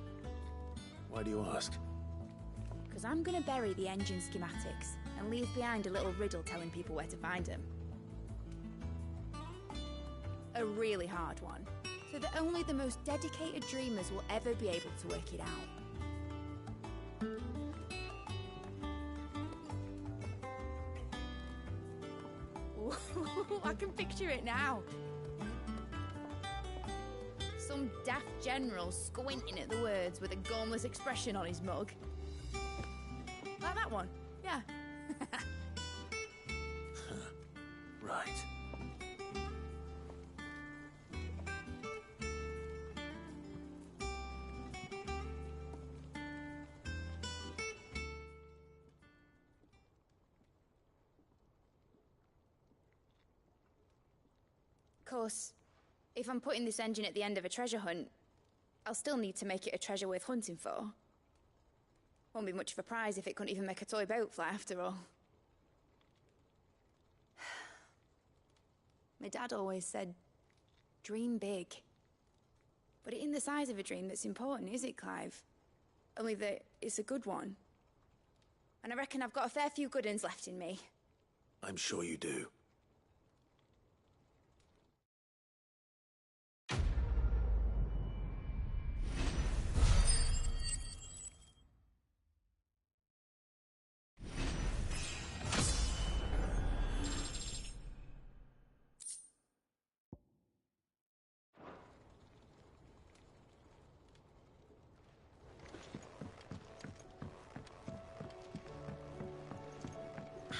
Speaker 4: Why do you ask?
Speaker 15: Because I'm gonna bury the engine schematics and leave behind a little riddle telling people where to find them. A really hard one, so that only the most dedicated dreamers will ever be able to work it out. Ooh, I can picture it now. Some daft general squinting at the words with a gormless expression on his mug. Like that one, yeah.
Speaker 4: Right.
Speaker 15: Of course, if I'm putting this engine at the end of a treasure hunt, I'll still need to make it a treasure worth hunting for. Won't be much of a prize if it couldn't even make a toy boat fly after all. My dad always said, dream big. But it ain't the size of a dream that's important, is it, Clive? Only that it's a good one. And I reckon I've got a fair few good uns left in me.
Speaker 4: I'm sure you do.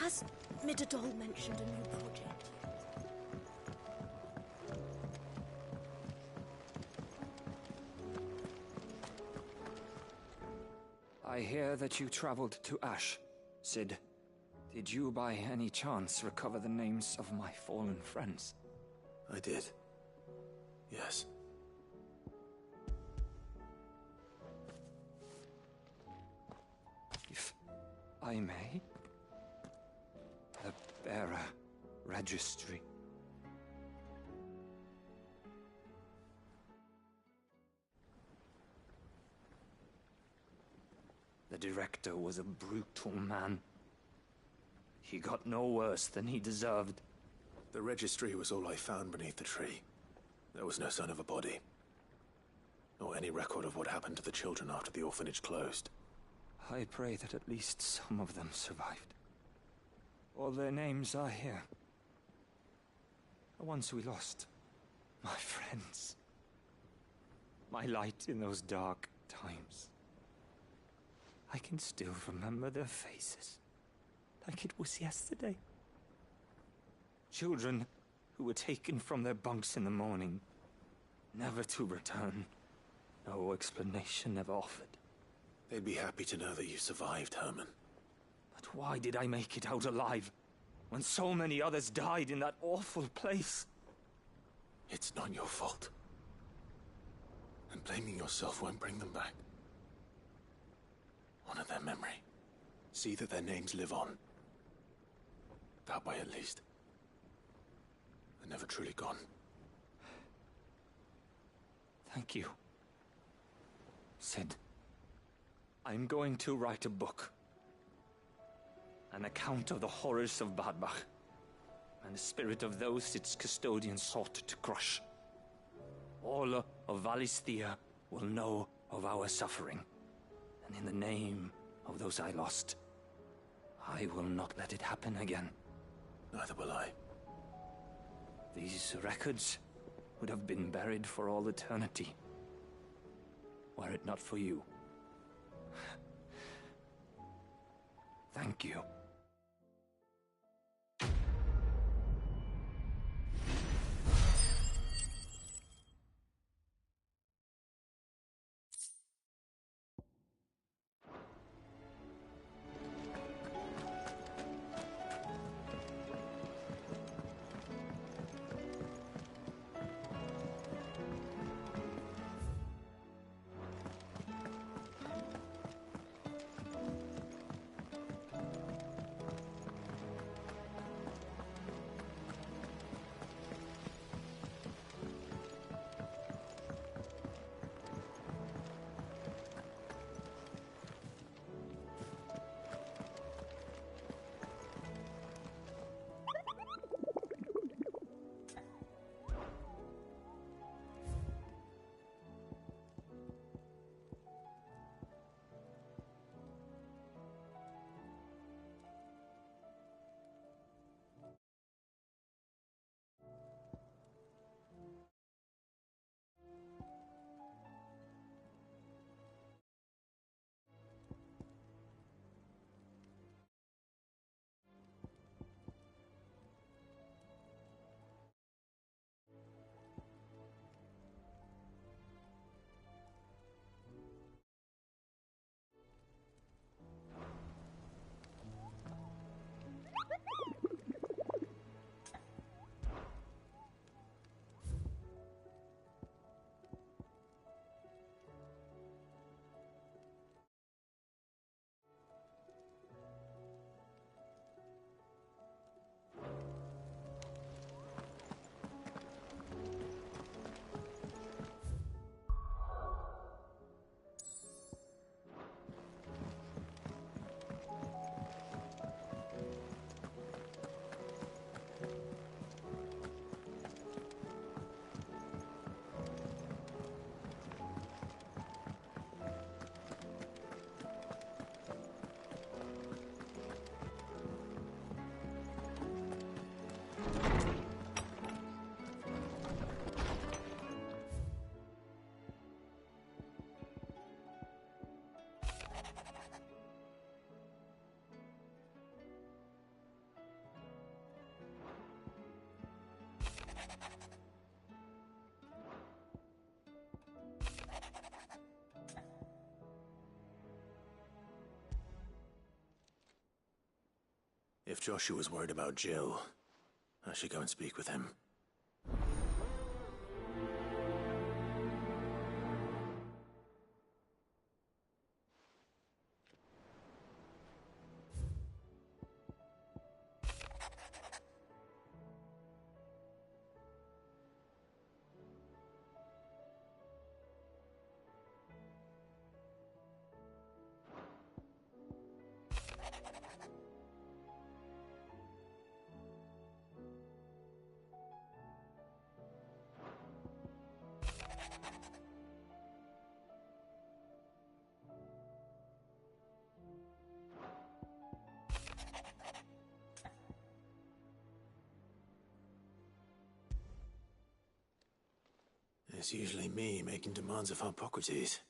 Speaker 17: Has Midadol mentioned a new project yet?
Speaker 18: I hear that you traveled to Ash, Sid. Did you by any chance recover the names of my fallen friends?
Speaker 4: I did. Yes.
Speaker 18: If I may? The bearer registry. director was a brutal man. He got no worse than he deserved.
Speaker 4: The registry was all I found beneath the tree. There was no sign of a body. Or any record of what happened to the children after the orphanage closed.
Speaker 18: I pray that at least some of them survived. All their names are here. The ones we lost. My friends. My light in those dark times. I can still remember their faces. Like it was yesterday. Children who were taken from their bunks in the morning, never to return. No explanation ever offered.
Speaker 4: They'd be happy to know that you survived, Herman.
Speaker 18: But why did I make it out alive, when so many others died in that awful place?
Speaker 4: It's not your fault. And blaming yourself won't bring them back. Honor their memory. See that their names live on. That way, at least. They're never truly gone.
Speaker 18: Thank you. Sid, I'm going to write a book. An account of the horrors of Badbach, and the spirit of those its custodians sought to crush. All of Valisthea will know of our suffering, and in the name of those I lost, I will not let it happen again.
Speaker 4: Neither will I.
Speaker 18: These records would have been buried for all eternity, were it not for you. Thank you.
Speaker 4: If Joshua's worried about Jill, I should go and speak with him. It's usually me making demands of Hippocrates.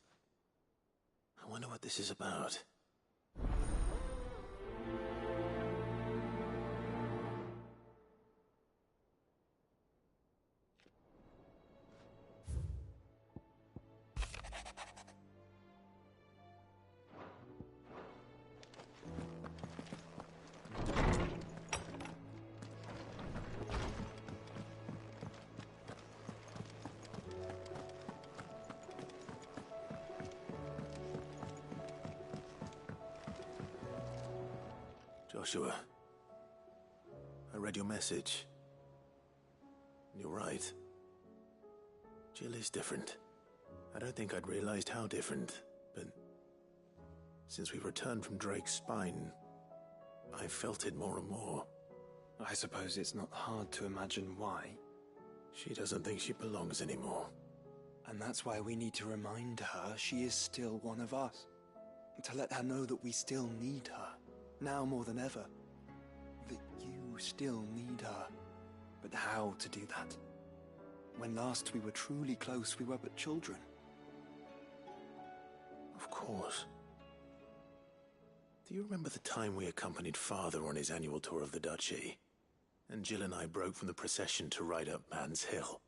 Speaker 4: I wonder what this is about. Joshua, I read your message. You're right. Jill is different. I don't think I'd realized how different, but since we returned from Drake's spine, I felt it more and more.
Speaker 3: I suppose it's not hard to imagine why.
Speaker 4: She doesn't think she belongs anymore.
Speaker 3: And that's why we need to remind her she is still one of us. To let her know that we still need her. Now more than ever. That you still need her. But how to do that? When last we were truly close, we were but children.
Speaker 4: Of course. Do you remember the time we accompanied Father on his annual tour of the Duchy? And Jill and I broke from the procession to ride up Man's Hill.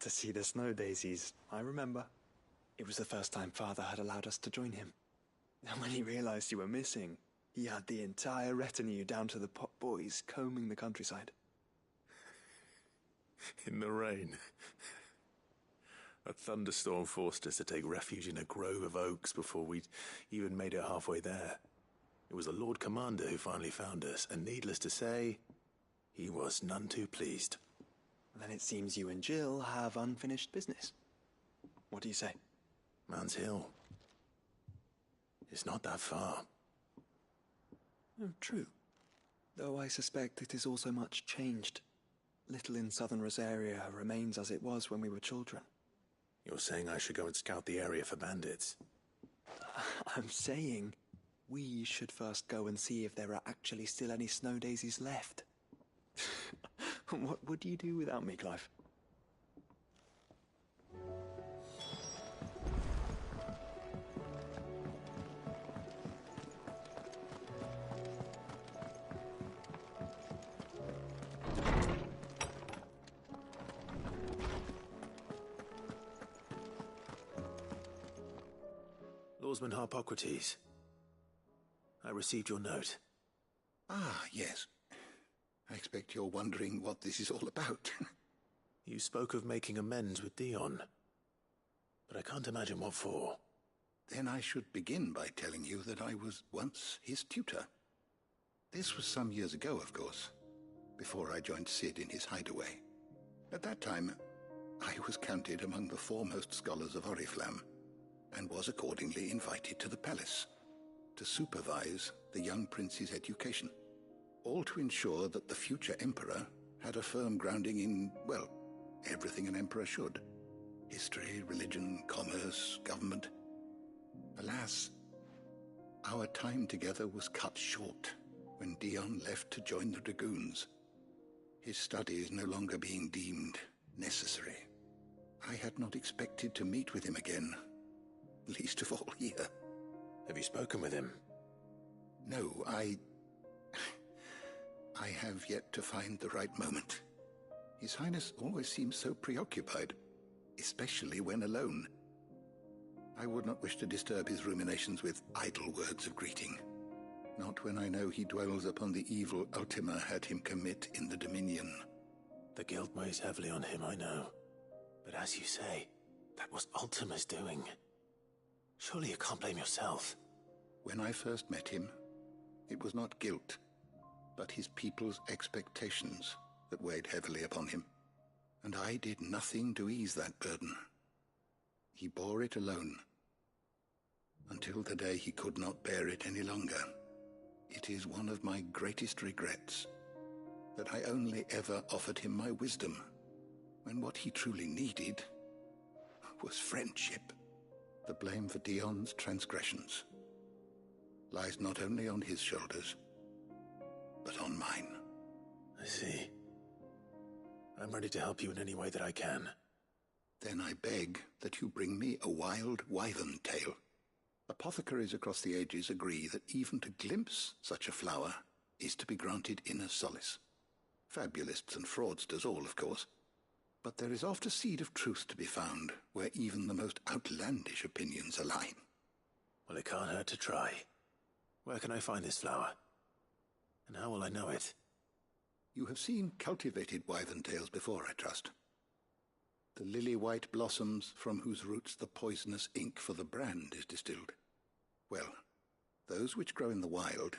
Speaker 3: To see the snow daisies, I remember. It was the first time Father had allowed us to join him. And when he realized you were missing, he had the entire retinue down to the pot boys combing the countryside.
Speaker 4: In the rain. A thunderstorm forced us to take refuge in a grove of oaks before we'd even made it halfway there. It was the Lord Commander who finally found us, and needless to say, he was none too pleased.
Speaker 3: Then it seems you and Jill have unfinished business. What do you say?
Speaker 4: Man's Hill. It's not that far.
Speaker 3: Oh, true. Though I suspect it is also much changed. Little in southern Rosaria remains as it was when we were children.
Speaker 4: You're saying I should go and scout the area for bandits?
Speaker 3: I'm saying we should first go and see if there are actually still any snow daisies left. What would you do without me, Clive?
Speaker 4: Lawsman Hippocrates. I received your note.
Speaker 19: Ah, yes. I expect you're wondering what this is all about.
Speaker 4: You spoke of making amends with Dion, but I can't imagine what for.
Speaker 19: Then I should begin by telling you that I was once his tutor. This was some years ago, of course, before I joined Sid in his hideaway. At that time, I was counted among the foremost scholars of Oriflamme, and was accordingly invited to the palace to supervise the young prince's education, all to ensure that the future emperor had a firm grounding in, well, everything an emperor should. History, religion, commerce, government. Alas, our time together was cut short when Dion left to join the Dragoons, his studies no longer being deemed necessary. I had not expected to meet with him again, least of all here.
Speaker 4: Have you spoken with him?
Speaker 19: No, I have yet to find the right moment. His Highness always seems so preoccupied, especially when alone. I would not wish to disturb his ruminations with idle words of greeting. Not when I know he dwells upon the evil Ultima had him commit in the Dominion.
Speaker 4: The guilt weighs heavily on him, I know. But as you say, that was Ultima's doing. Surely you can't blame yourself.
Speaker 19: When I first met him, it was not guilt, but his people's expectations that weighed heavily upon him. And I did nothing to ease that burden. He bore it alone, until the day he could not bear it any longer. It is one of my greatest regrets that I only ever offered him my wisdom, when what he truly needed was friendship. The blame for Dion's transgressions lies not only on his shoulders, but on mine.
Speaker 4: I see. I'm ready to help you in any way that I can.
Speaker 19: Then I beg that you bring me a wild wyvern tail. Apothecaries across the ages agree that even to glimpse such a flower is to be granted inner solace. Fabulists and fraudsters all, of course. But there is oft a seed of truth to be found where even the most outlandish opinions align.
Speaker 4: Well, it can't hurt to try. Where can I find this flower? And how will I know it?
Speaker 19: You have seen cultivated wyvern tails before, I trust. The lily-white blossoms from whose roots the poisonous ink for the brand is distilled. Well, those which grow in the wild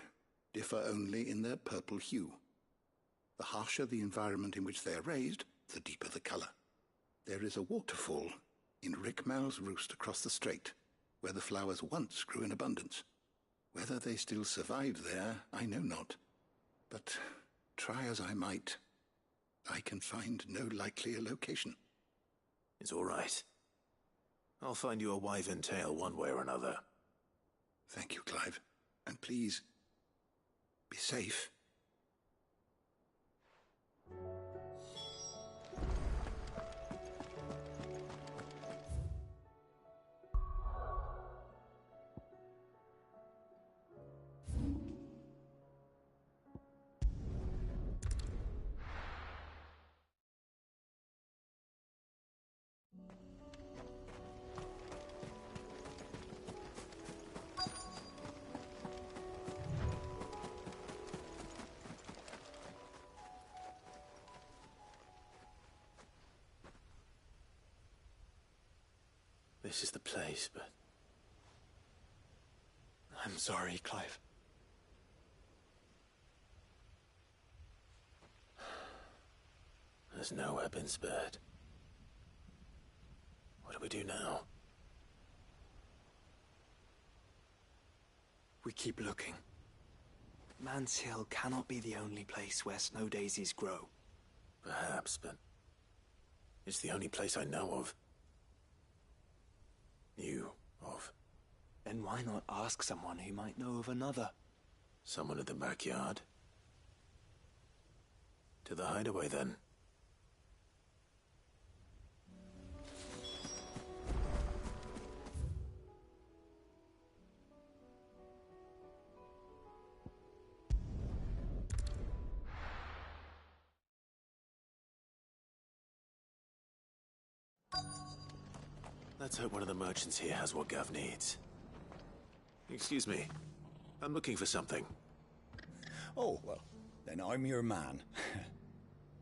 Speaker 19: differ only in their purple hue. The harsher the environment in which they are raised, the deeper the colour. There is a waterfall in Rickmal's Roost across the strait, where the flowers once grew in abundance. Whether they still survive there, I know not. But try as I might, I can find no likelier location.
Speaker 4: It's all right. I'll find you a wyvern tail one way or another.
Speaker 19: Thank you, Clive. And please, be safe.
Speaker 4: This is the place, but...
Speaker 3: I'm sorry, Clive.
Speaker 4: There's nowhere been spared. What do we do now?
Speaker 3: We keep looking. Man's Hill cannot be the only place where snow daisies grow.
Speaker 4: Perhaps, but... it's the only place I know of. Knew of.
Speaker 3: Then why not ask someone who might know of another?
Speaker 4: Someone in the backyard? To the hideaway, then. Let's hope one of the merchants here has what Gav needs. Excuse me. I'm looking for something.
Speaker 13: Oh, well, then I'm your man.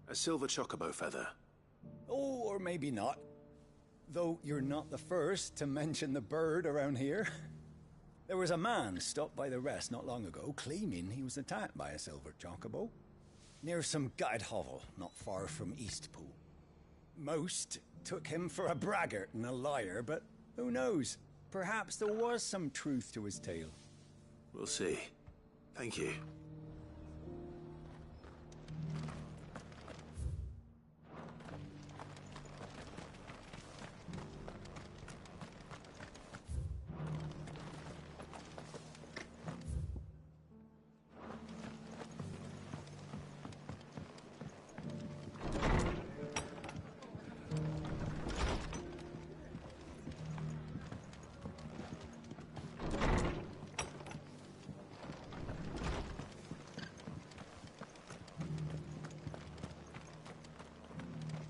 Speaker 4: A silver chocobo feather.
Speaker 13: Oh, or maybe not. Though you're not the first to mention the bird around here. There was a man stopped by the rest not long ago claiming he was attacked by a silver chocobo near some gutted hovel not far from Eastpool. Most took him for a braggart and a liar, but who knows? Perhaps there was some truth to his tale.
Speaker 4: We'll see. Thank you.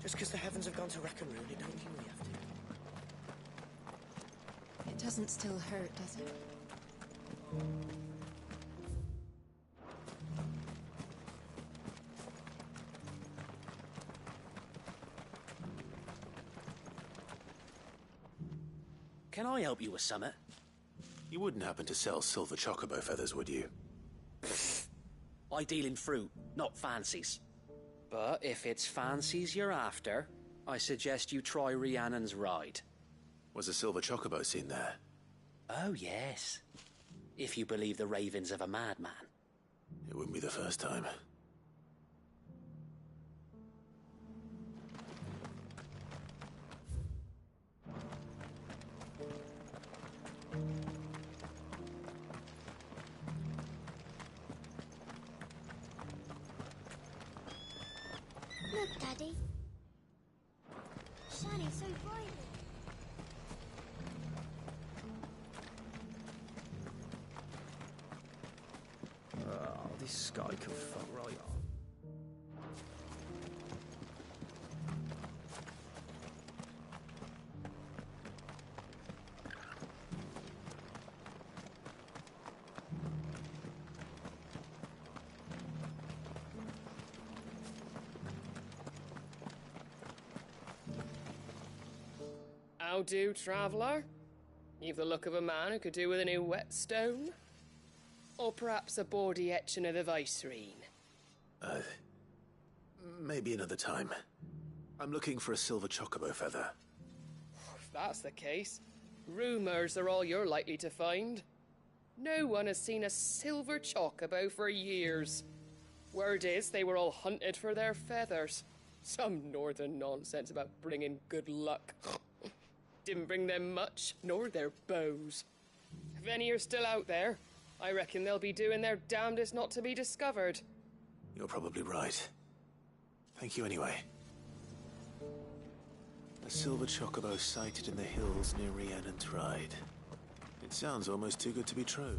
Speaker 16: Just because the heavens have gone to rack and ruin, it don't mean we have to.
Speaker 20: It doesn't still hurt, does it?
Speaker 16: Can I help you with something?
Speaker 4: You wouldn't happen to sell silver chocobo feathers, would you?
Speaker 16: I deal in fruit, not fancies. But if it's fancies you're after, I suggest you try Rhiannon's ride.
Speaker 4: Was a silver chocobo seen there?
Speaker 16: Oh, yes. If you believe the ravings of a madman.
Speaker 4: It wouldn't be the first time.
Speaker 6: Look, Daddy. Shining so bright.
Speaker 8: This guy can fuck right up.
Speaker 20: How do, traveller? You've the look of a man who could do with a new whetstone. Or perhaps a bawdy etching of the Vicereine.
Speaker 4: Maybe another time. I'm looking for a silver chocobo feather.
Speaker 20: If that's the case, rumours are all you're likely to find. No one has seen a silver chocobo for years. Word is they were all hunted for their feathers. Some northern nonsense about bringing good luck. Didn't bring them much, nor their bows. If any are still out there, I reckon they'll be doing their damnedest not to be discovered.
Speaker 4: You're probably right. Thank you anyway. A silver chocobo sighted in the hills near Rhiannon's Ride. It sounds almost too good to be true.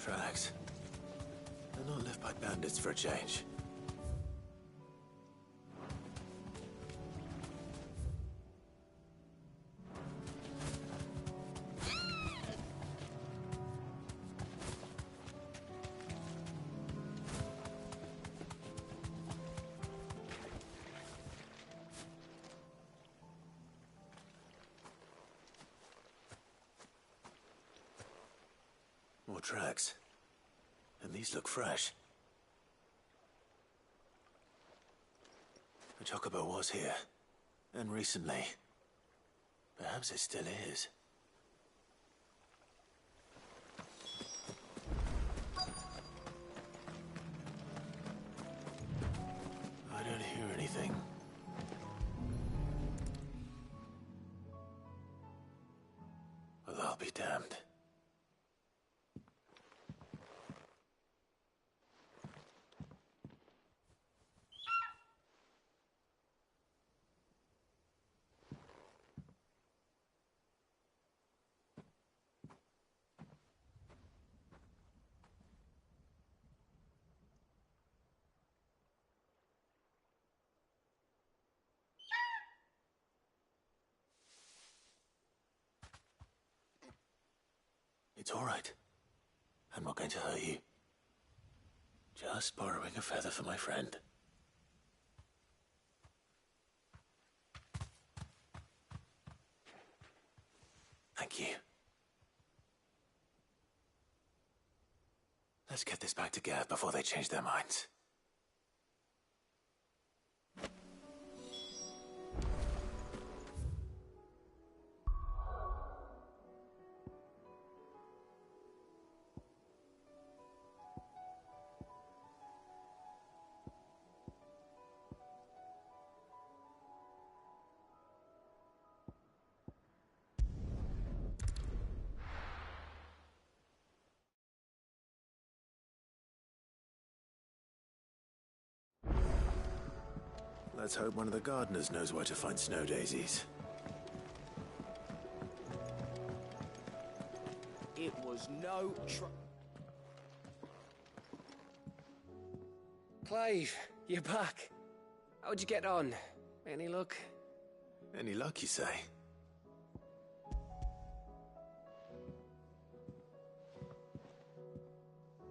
Speaker 4: Tracks. They're not left by bandits for a change. More tracks. And these look fresh. The chocobo was here. And recently. Perhaps it still is. I don't hear anything. Well, I'll be damned. It's all right. I'm not going to hurt you. Just borrowing a feather for my friend. Thank you. Let's get this back to Gav before they change their minds. Let's hope one of the gardeners knows where to find snow daisies.
Speaker 8: It was no
Speaker 14: Clive, you're back. How'd you get on? Any luck?
Speaker 4: Any luck, you say?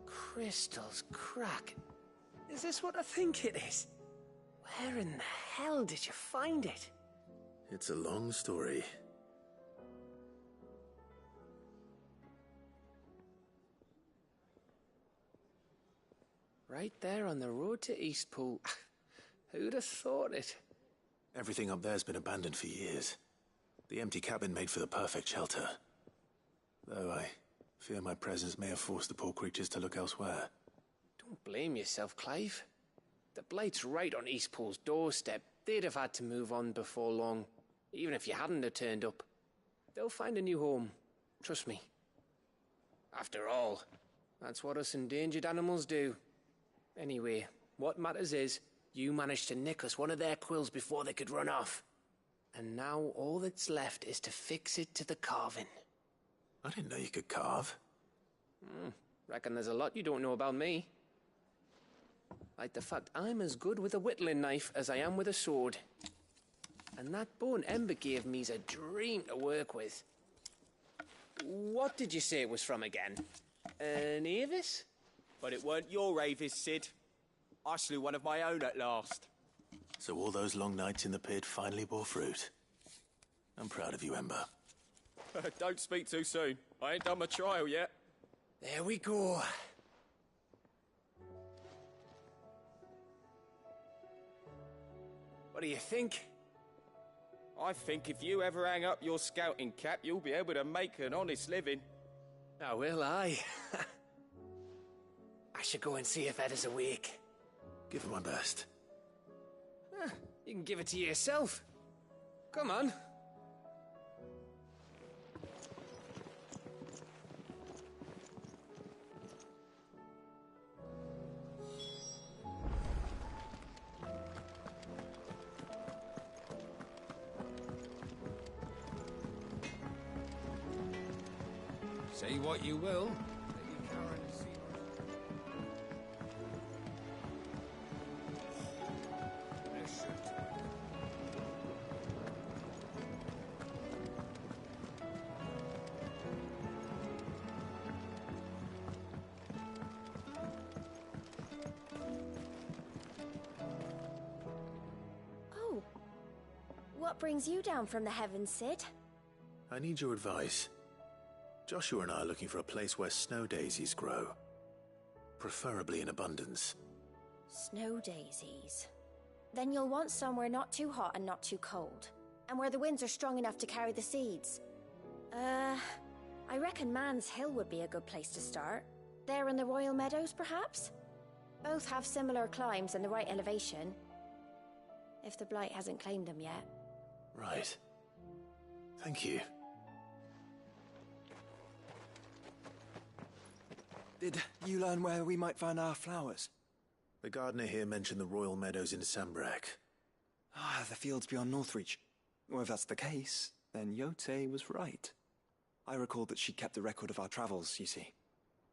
Speaker 14: Crystal's cracking. Is this what I think it is? Where in the hell did you find it?
Speaker 4: It's a long story.
Speaker 14: Right there on the road to Eastpool. Who'd have thought it?
Speaker 4: Everything up there's been abandoned for years. The empty cabin made for the perfect shelter. Though I fear my presence may have forced the poor creatures to look elsewhere.
Speaker 14: Don't blame yourself, Clive. The Blight's right on Eastpool's doorstep. They'd have had to move on before long, even if you hadn't have turned up. They'll find a new home. Trust me. After all, that's what us endangered animals do. Anyway, what matters is, you managed to nick us one of their quills before they could run off. And now all that's left is to fix it to the carving.
Speaker 4: I didn't know you could carve.
Speaker 14: Reckon there's a lot you don't know about me. Like the fact I'm as good with a whittling knife as I am with a sword. And that bone Ember gave me's a dream to work with. What did you say it was from again? An Avis?
Speaker 8: But it weren't your Avis, Sid. I slew one of my own at last.
Speaker 4: So all those long nights in the pit finally bore fruit. I'm proud of you, Ember.
Speaker 8: Don't speak too soon. I ain't done my trial yet.
Speaker 14: There we go. What do you think?
Speaker 8: I think if you ever hang up your scouting cap, you'll be able to make an honest living.
Speaker 14: Oh, will I? I should go and see if Ed is awake.
Speaker 4: Give it my best.
Speaker 14: You can give it to yourself. Come on.
Speaker 11: Say what you will.
Speaker 6: Oh. What brings you down from the heavens, Sid?
Speaker 4: I need your advice. Joshua and I are looking for a place where snow daisies grow. Preferably in abundance.
Speaker 6: Snow daisies. Then you'll want somewhere not too hot and not too cold. And where the winds are strong enough to carry the seeds. I reckon Man's Hill would be a good place to start. There in the Royal Meadows, perhaps? Both have similar climbs and the right elevation. If the Blight hasn't claimed them yet.
Speaker 4: Right. Thank you.
Speaker 21: Did you learn where we might find our flowers?
Speaker 4: The gardener here mentioned the Royal Meadows in Sambrak.
Speaker 21: Ah, the fields beyond Northreach. Well, if that's the case, then Yote was right. I recalled that she kept the record of our travels, you see.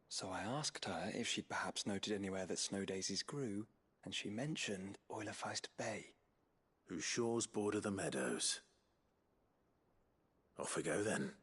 Speaker 21: So I asked her if she'd perhaps noted anywhere that snow daisies grew, and she mentioned Oilerfeist Bay.
Speaker 4: Whose shores border the meadows. Off we go then.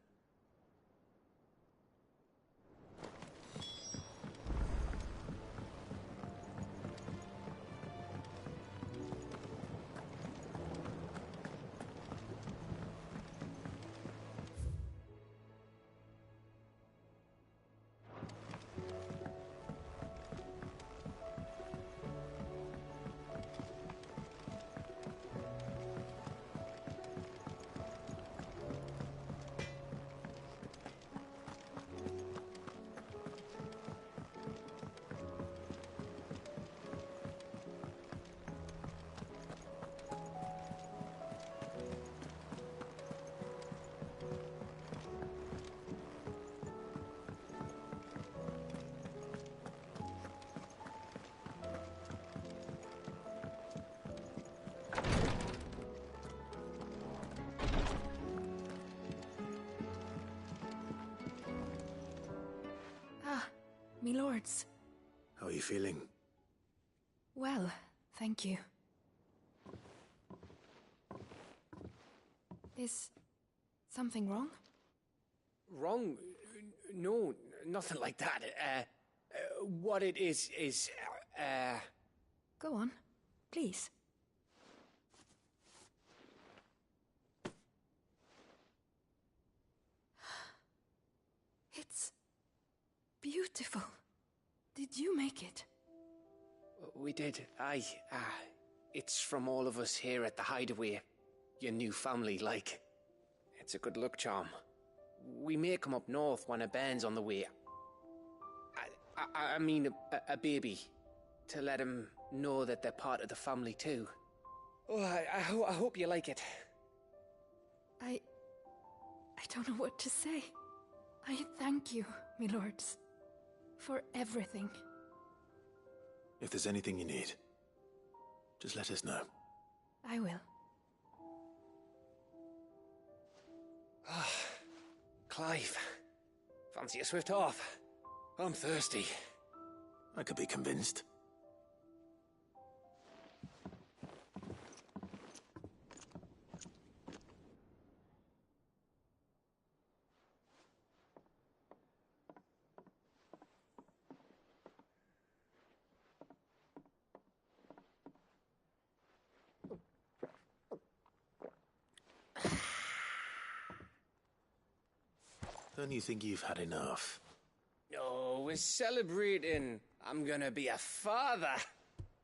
Speaker 5: Me lords.
Speaker 4: How are you feeling?
Speaker 5: Well, thank you. Is something wrong?
Speaker 14: Wrong? No, nothing like that. What it is,
Speaker 1: Go on, please. It's beautiful. Did you make it?
Speaker 14: We did, aye. It's from all of us here at the Hideaway. Your new family, like. It's a good luck charm. We may come up north when a band's on the way. I mean, a baby. To let him know that they're part of the family too. Oh, I hope you like it.
Speaker 1: I don't know what to say. I thank you, my lords, for everything.
Speaker 4: If there's anything you need, just let us know.
Speaker 1: I will.
Speaker 14: Clive, fancy a swift off? I'm thirsty.
Speaker 4: I could be convinced. Don't you think you've had enough?
Speaker 14: Oh, we're celebrating. I'm gonna be a father.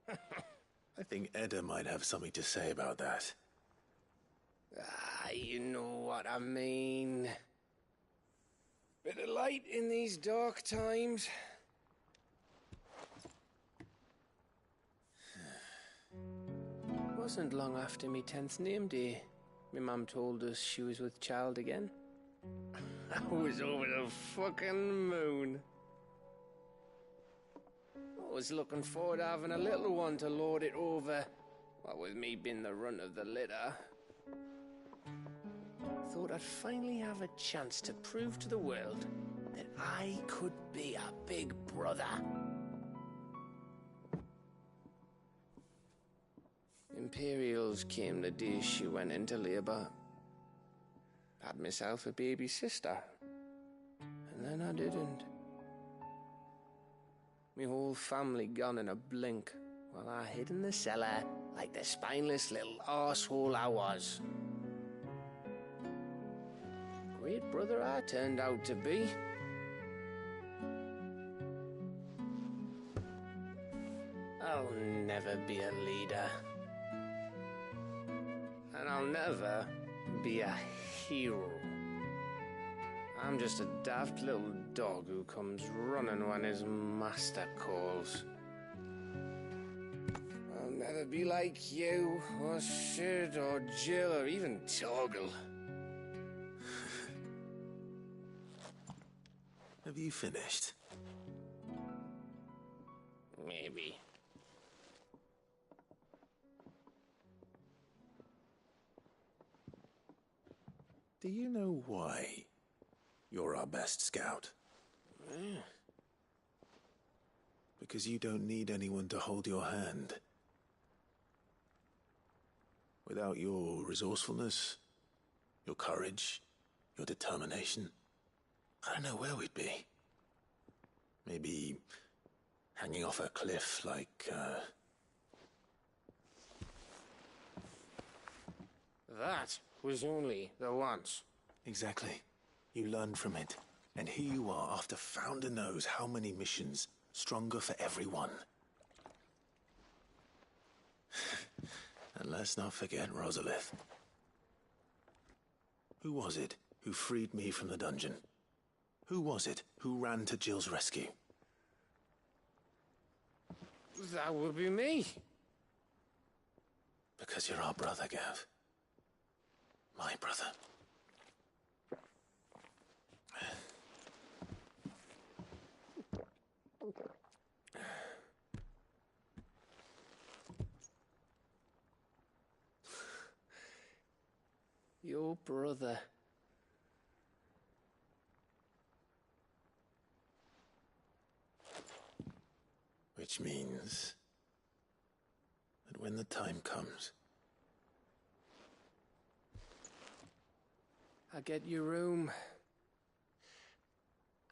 Speaker 4: I think Edda might have something to say about that.
Speaker 14: You know what I mean. Bit of light in these dark times. Wasn't long after me 10th name day. My mum told us she was with child again. I was over the fucking moon. I was looking forward to having a little one to lord it over, what with me being the runt of the litter. Thought I'd finally have a chance to prove to the world that I could be a big brother. Imperials came the day she went into labour. Had myself a baby sister. And then I didn't. My whole family gone in a blink, while I hid in the cellar like the spineless little arsehole I was. Great brother I turned out to be. I'll never be a leader. And I'll never be a hero. I'm just a daft little dog who comes running when his master calls. I'll never be like you, or Sid, or Jill, or even Torgal.
Speaker 4: Have you finished?
Speaker 14: Maybe.
Speaker 4: Do you know why you're our best scout? Because you don't need anyone to hold your hand. Without your resourcefulness, your courage, your determination, I don't know where we'd be. Maybe hanging off a cliff like,
Speaker 14: That was only the once.
Speaker 4: Exactly. You learned from it. And here you are after Founder knows how many missions, stronger for everyone. And let's not forget Rosalith. Who was it who freed me from the dungeon? Who was it who ran to Jill's rescue?
Speaker 14: That would be me.
Speaker 4: Because you're our brother, Gav. My brother.
Speaker 14: Your brother.
Speaker 4: Which means that when the time comes,
Speaker 14: I get your room.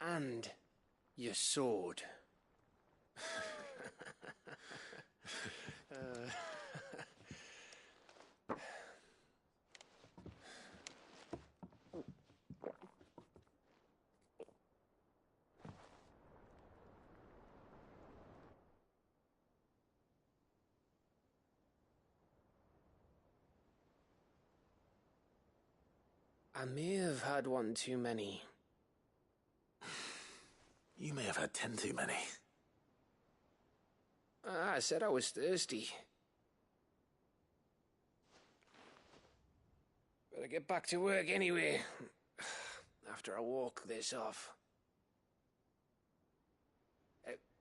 Speaker 14: And your sword. I may have had one too many.
Speaker 4: You may have had 10 too many.
Speaker 14: I said I was thirsty. Better get back to work anyway, after I walk this off.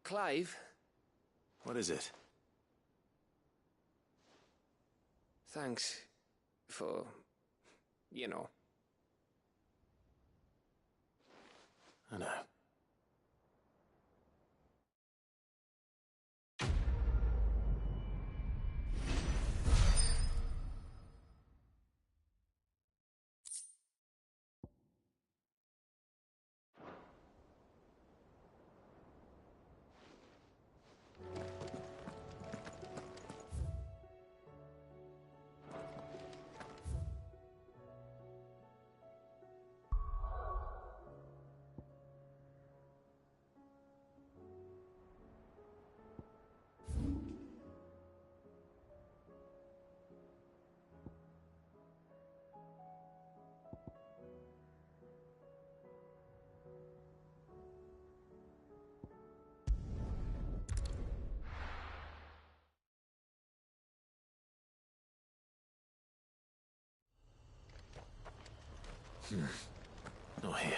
Speaker 14: Clive?
Speaker 4: What is it?
Speaker 14: Thanks for, you know.
Speaker 4: I know. Not here.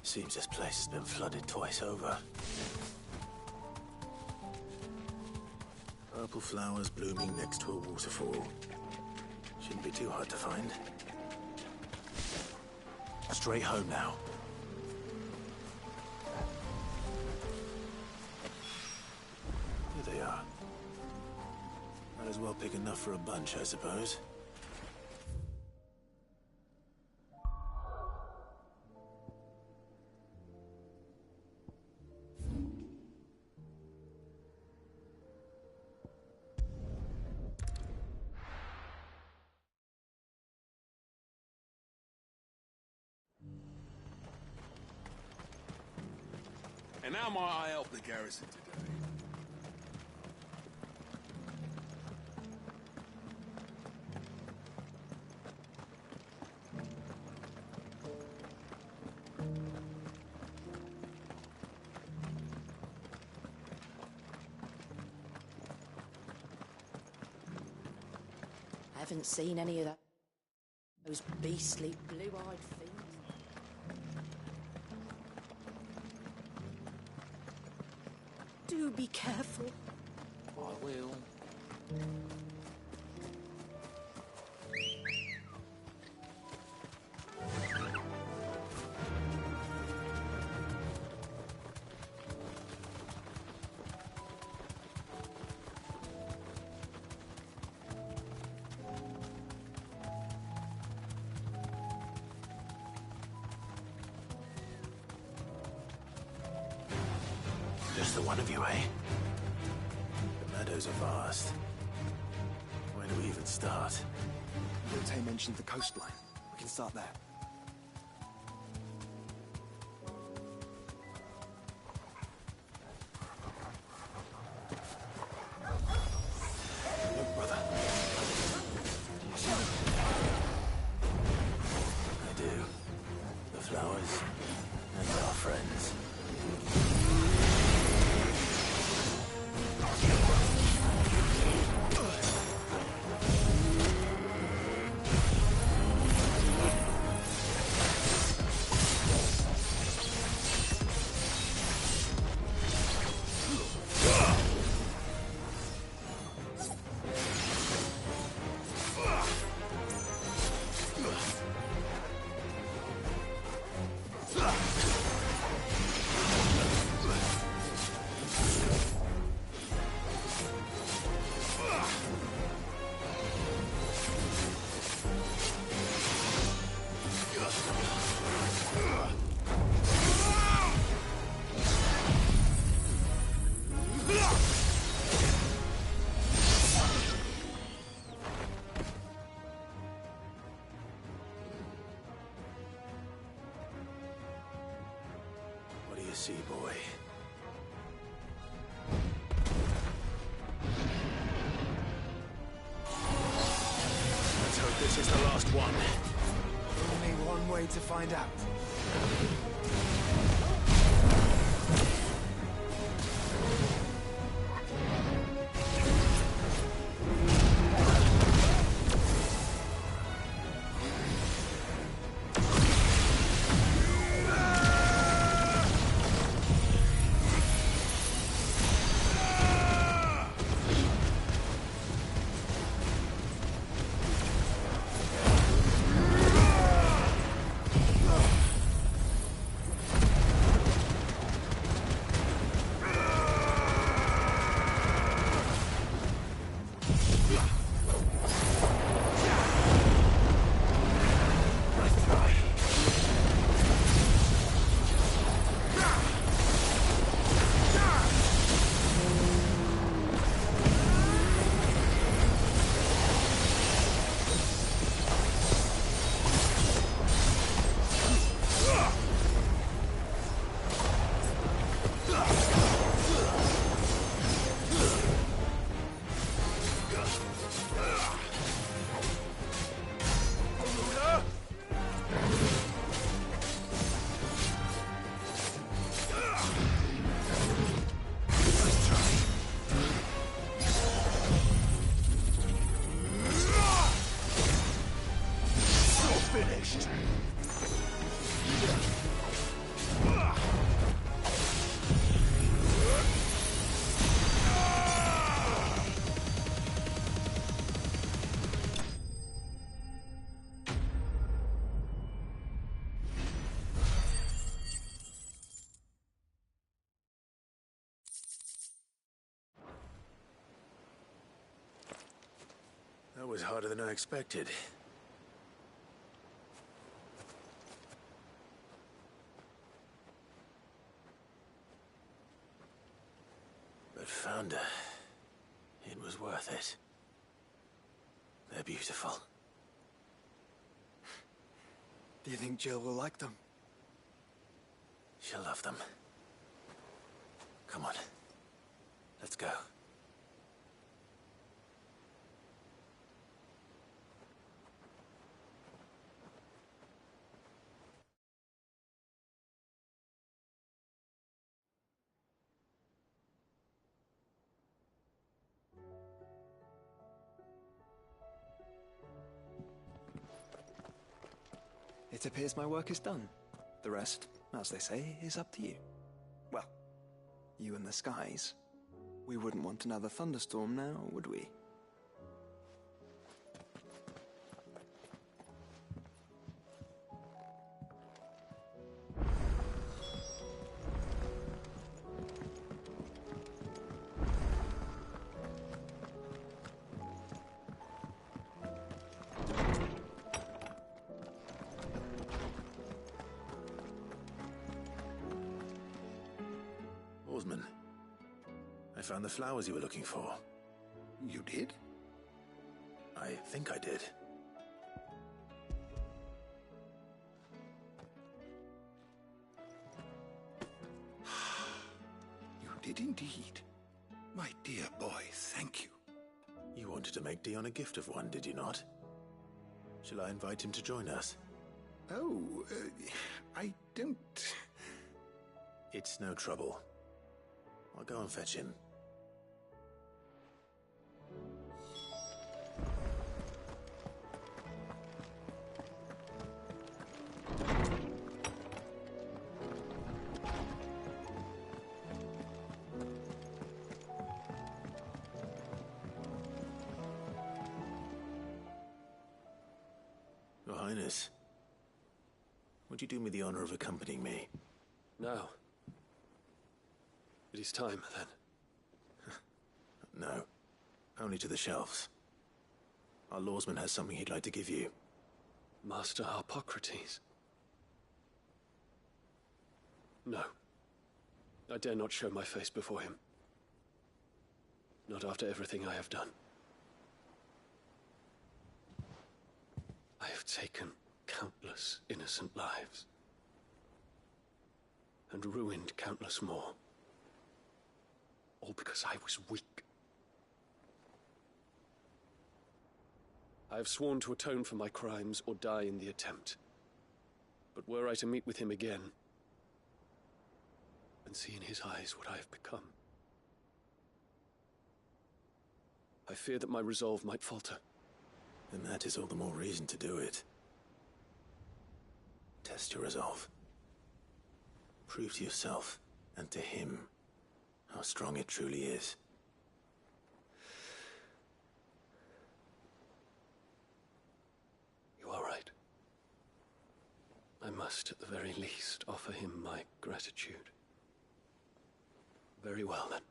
Speaker 4: Seems this place has been flooded twice over. Purple flowers blooming next to a waterfall. Shouldn't be too hard to find. Straight home now. Here they are. Might as well pick enough for a bunch, I suppose.
Speaker 7: And how might I help the garrison today?
Speaker 17: I haven't seen any of that. Those beastly blue-eyed fiends. Do be careful.
Speaker 14: I will.
Speaker 4: Just the one of you, eh? The meadows are vast. Where do we even start?
Speaker 21: Yote mentioned the coastline. We can start there.
Speaker 4: Look, brother. Do you see them? I do. The flowers and our friends. What do you see, boy? Let's hope this is the last one.
Speaker 21: Only one way to find out.
Speaker 4: That was harder than I expected. But found her. It was worth it. They're beautiful.
Speaker 21: Do you think Jill will like them?
Speaker 4: She'll love them. Come on. Let's go.
Speaker 21: It appears my work is done. The rest, as they say, is up to you. Well, you and the skies. We wouldn't want another thunderstorm now, would we?
Speaker 4: Oarsman, I found the flowers you were looking for.
Speaker 19: You did?
Speaker 4: I think I did.
Speaker 19: You did indeed. My dear boy, thank you.
Speaker 4: You wanted to make Dion a gift of one, did you not? Shall I invite him to join us?
Speaker 19: Oh, I don't...
Speaker 4: It's no trouble. I'll go and fetch him. Your Highness, would you do me the honor of accompanying me?
Speaker 9: Now. It is time, then.
Speaker 4: No. Only to the shelves. Our lawsman has something he'd like to give you.
Speaker 9: Master Harpocrates. No. I dare not show my face before him. Not after everything I have done. I have taken countless innocent lives. And ruined countless more. All because I was weak. I have sworn to atone for my crimes or die in the attempt. But were I to meet with him again, and see in his eyes what I have become, I fear that my resolve might falter.
Speaker 4: Then that is all the more reason to do it. Test your resolve. Prove to yourself, and to him, how strong it truly is.
Speaker 9: You are right. I must, at the very least, offer him my gratitude. Very well, then.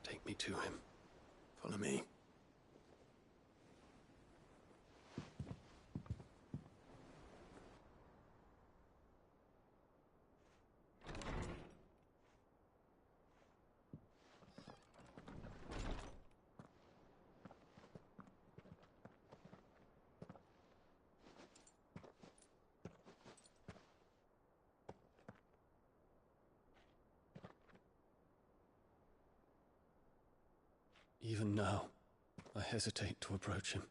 Speaker 9: Take me to him.
Speaker 4: Follow me.
Speaker 9: Even now, I hesitate to approach him.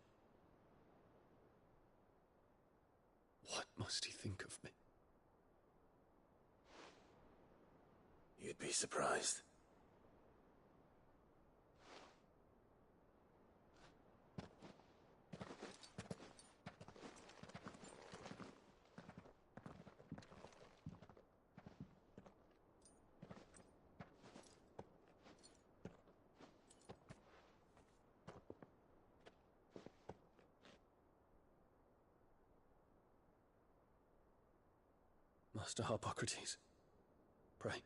Speaker 9: What must he think of me?
Speaker 4: You'd be surprised.
Speaker 9: Master Harpocrates, pray,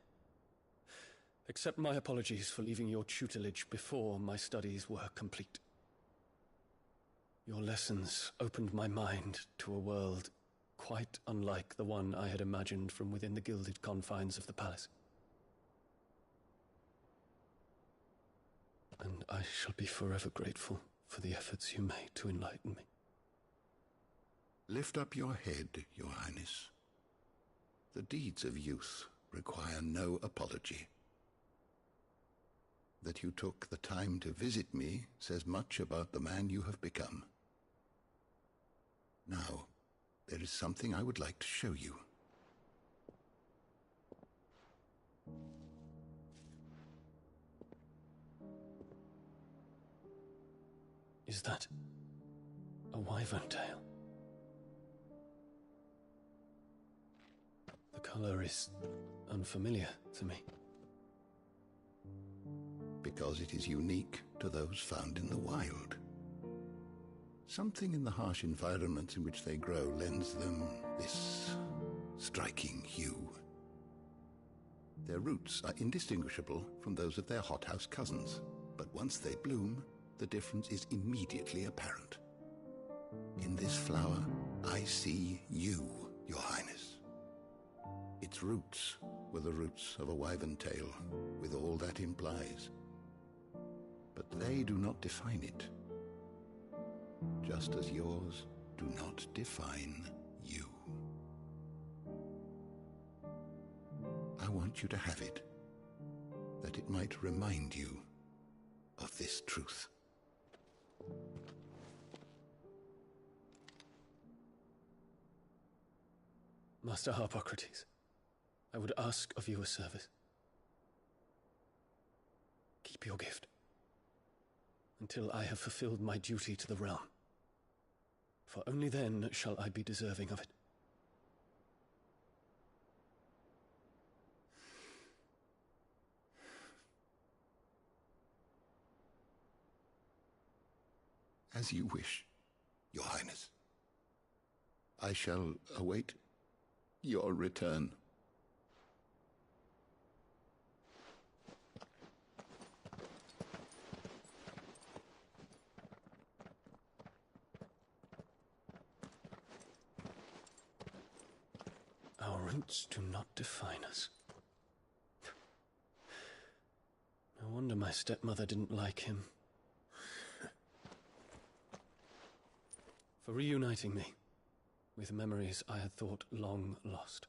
Speaker 9: accept my apologies for leaving your tutelage before my studies were complete. Your lessons opened my mind to a world quite unlike the one I had imagined from within the gilded confines of the palace. And I shall be forever grateful for the efforts you made to enlighten me.
Speaker 19: Lift up your head, Your Highness. The deeds of youth require no apology. That you took the time to visit me says much about the man you have become. Now, there is something I would like to show you.
Speaker 9: Is that a wyvern tail? The color is unfamiliar to me.
Speaker 19: Because it is unique to those found in the wild. Something in the harsh environments in which they grow lends them this striking hue. Their roots are indistinguishable from those of their hothouse cousins, but once they bloom, the difference is immediately apparent. In this flower, I see you, Your Highness. Its roots were the roots of a wyvern tale, with all that implies. But they do not define it, just as yours do not define you. I want you to have it, that it might remind you of this truth.
Speaker 9: Master Harpocrates, I would ask of you a service. Keep your gift until I have fulfilled my duty to the realm, for only then shall I be deserving of it.
Speaker 19: As you wish, Your Highness. I shall await your return.
Speaker 9: Our roots do not define us. No wonder my stepmother didn't like him. For reuniting me with memories I had thought long lost.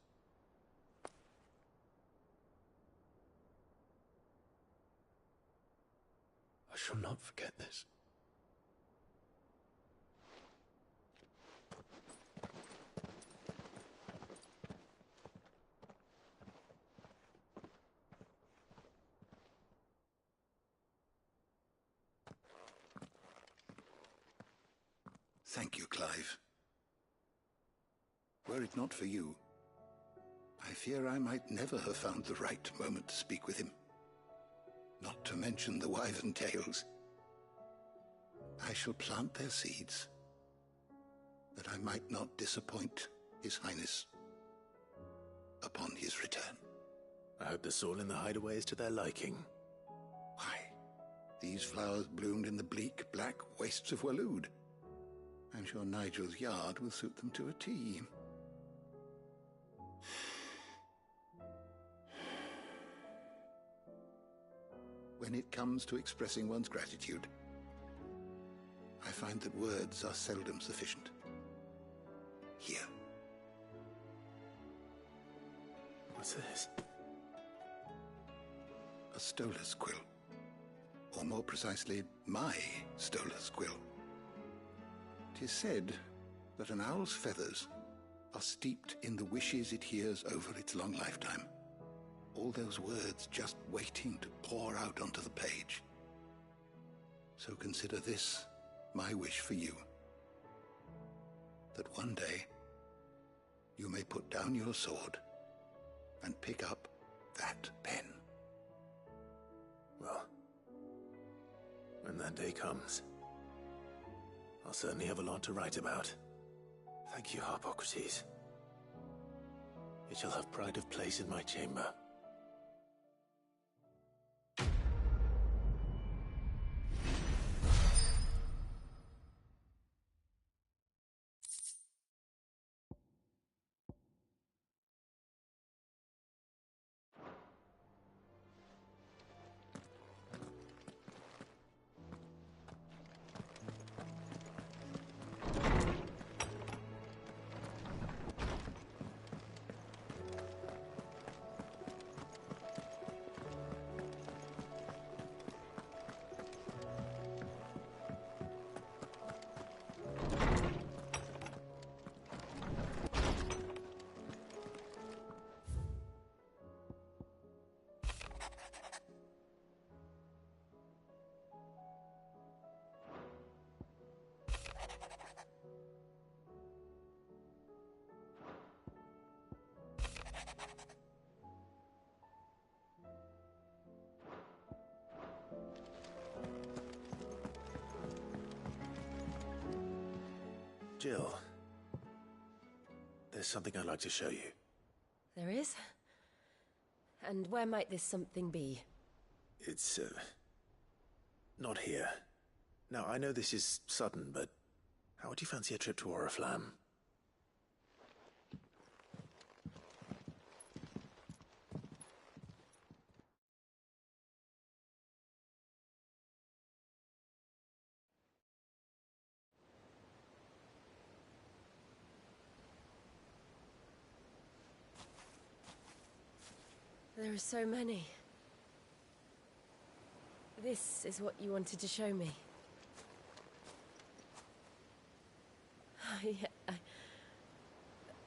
Speaker 9: I shall not forget this.
Speaker 19: Thank you, Clive. Were it not for you, I fear I might never have found the right moment to speak with him. Not to mention the wyvern tales. I shall plant their seeds, that I might not disappoint His Highness upon his return.
Speaker 4: I hope the soil in the hideaway is to their liking.
Speaker 19: Why, these flowers bloomed in the bleak, black wastes of Waloed. I'm sure Nigel's yard will suit them to a T. When it comes to expressing one's gratitude, I find that words are seldom sufficient. Here.
Speaker 4: What's this?
Speaker 19: A stolas quill. Or more precisely, my stolas quill. 'Tis said that an owl's feathers are steeped in the wishes it hears over its long lifetime. All those words just waiting to pour out onto the page. So consider this my wish for you. That one day you may put down your sword and pick up that pen.
Speaker 4: Well, when that day comes, I'll certainly have a lot to write about. Thank you, Harpocrates. It shall have pride of place in my chamber. Jill, there's something I'd like to show you.
Speaker 17: There is? And where might this something be?
Speaker 4: It's, not here. Now, I know this is sudden, but how would you fancy a trip to Oriflamme?
Speaker 17: There are so many. This is what you wanted to show me.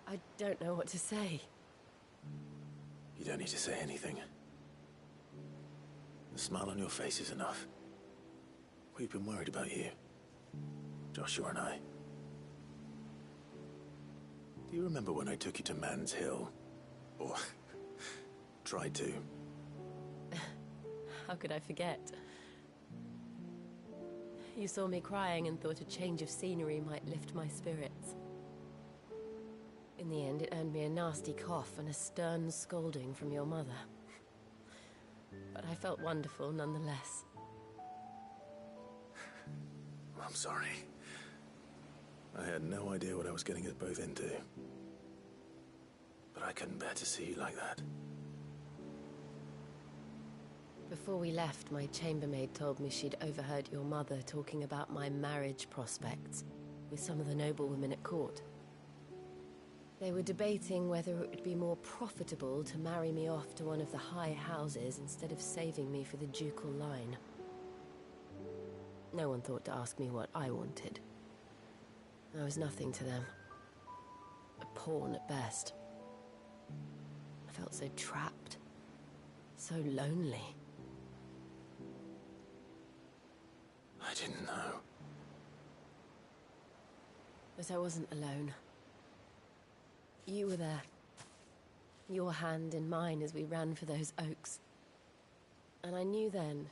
Speaker 17: I don't know what to say.
Speaker 4: You don't need to say anything. The smile on your face is enough. We've been worried about you, Joshua and I. Do you remember when I took you to Man's Hill? Or tried to?
Speaker 17: How could I forget? You saw me crying and thought a change of scenery might lift my spirits. In the end, it earned me a nasty cough and a stern scolding from your mother. But I felt wonderful nonetheless.
Speaker 4: I'm sorry. I had no idea what I was getting us both into. But I couldn't bear to see you like that.
Speaker 17: Before we left, my chambermaid told me she'd overheard your mother talking about my marriage prospects with some of the noblewomen at court. They were debating whether it would be more profitable to marry me off to one of the high houses instead of saving me for the ducal line. No one thought to ask me what I wanted. I was nothing to them. A pawn at best. I felt so trapped. So lonely.
Speaker 4: I didn't know.
Speaker 17: But I wasn't alone. You were there. Your hand in mine as we ran for those oaks. And I knew then,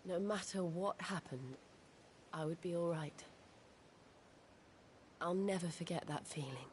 Speaker 17: no matter what happened, I would be all right. I'll never forget that feeling.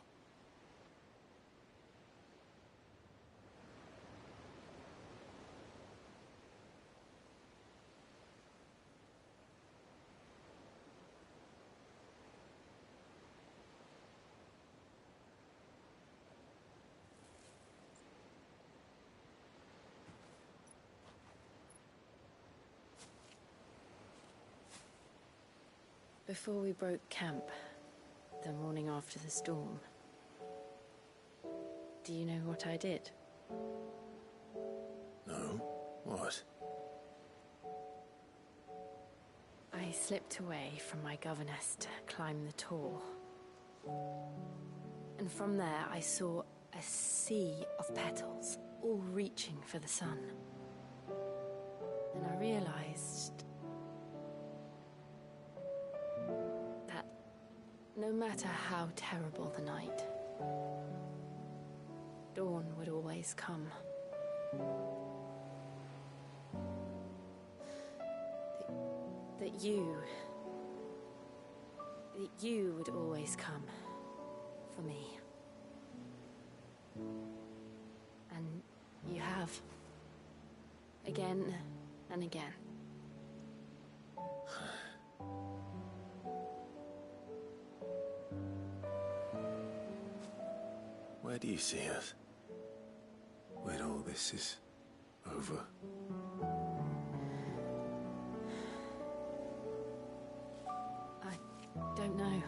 Speaker 17: Before we broke camp, the morning after the storm, do you know what I did?
Speaker 4: No? What?
Speaker 17: I slipped away from my governess to climb the tor. And from there I saw a sea of petals, all reaching for the sun. And I realized that no matter how terrible the night, dawn would always come. That you would always come for me. And you have. Again and again.
Speaker 4: Where do you see us? When all this is over?
Speaker 17: I don't know.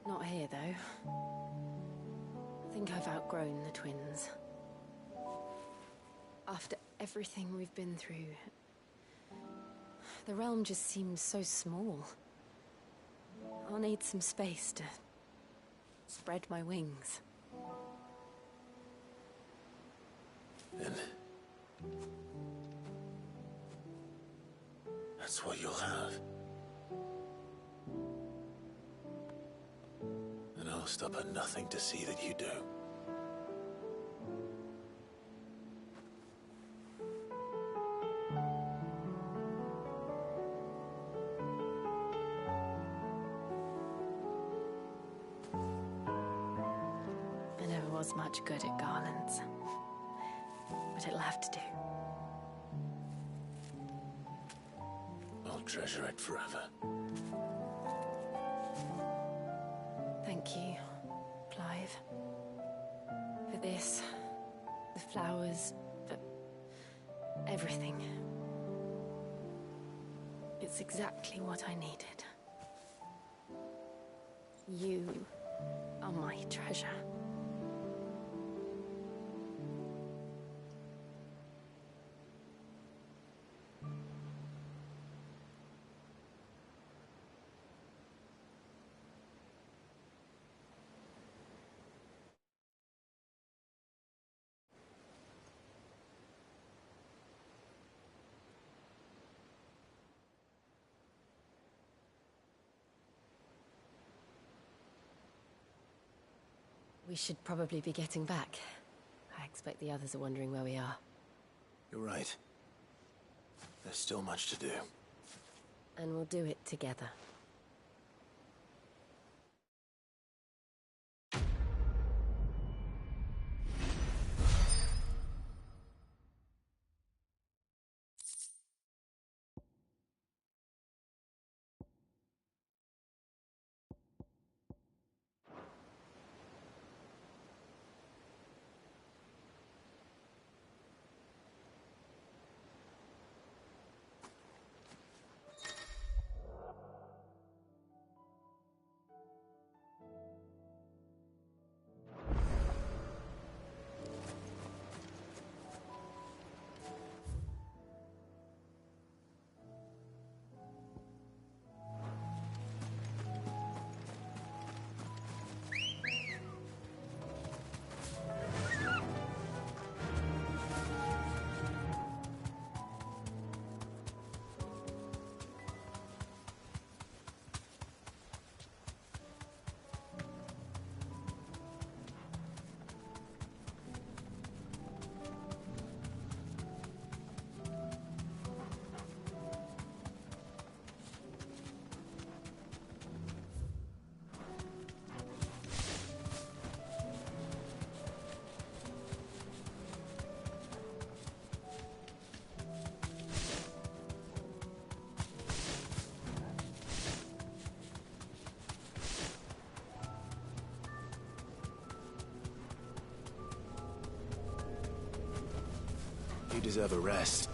Speaker 17: Not here, though. I think I've outgrown the twins. After everything we've been through, the realm just seems so small. I'll need some space to spread my wings.
Speaker 4: And that's what you'll have. And I'll stop at nothing to see that you do.
Speaker 17: I never was much good at garlands, but it'll have to do.
Speaker 4: I'll treasure it forever.
Speaker 17: Thank you, Clive. For this, the flowers, for everything. It's exactly what I needed. You on my treasure. We should probably be getting back. I expect the others are wondering where we are.
Speaker 4: You're right. There's still much to do.
Speaker 17: And we'll do it together.
Speaker 4: You deserve a rest.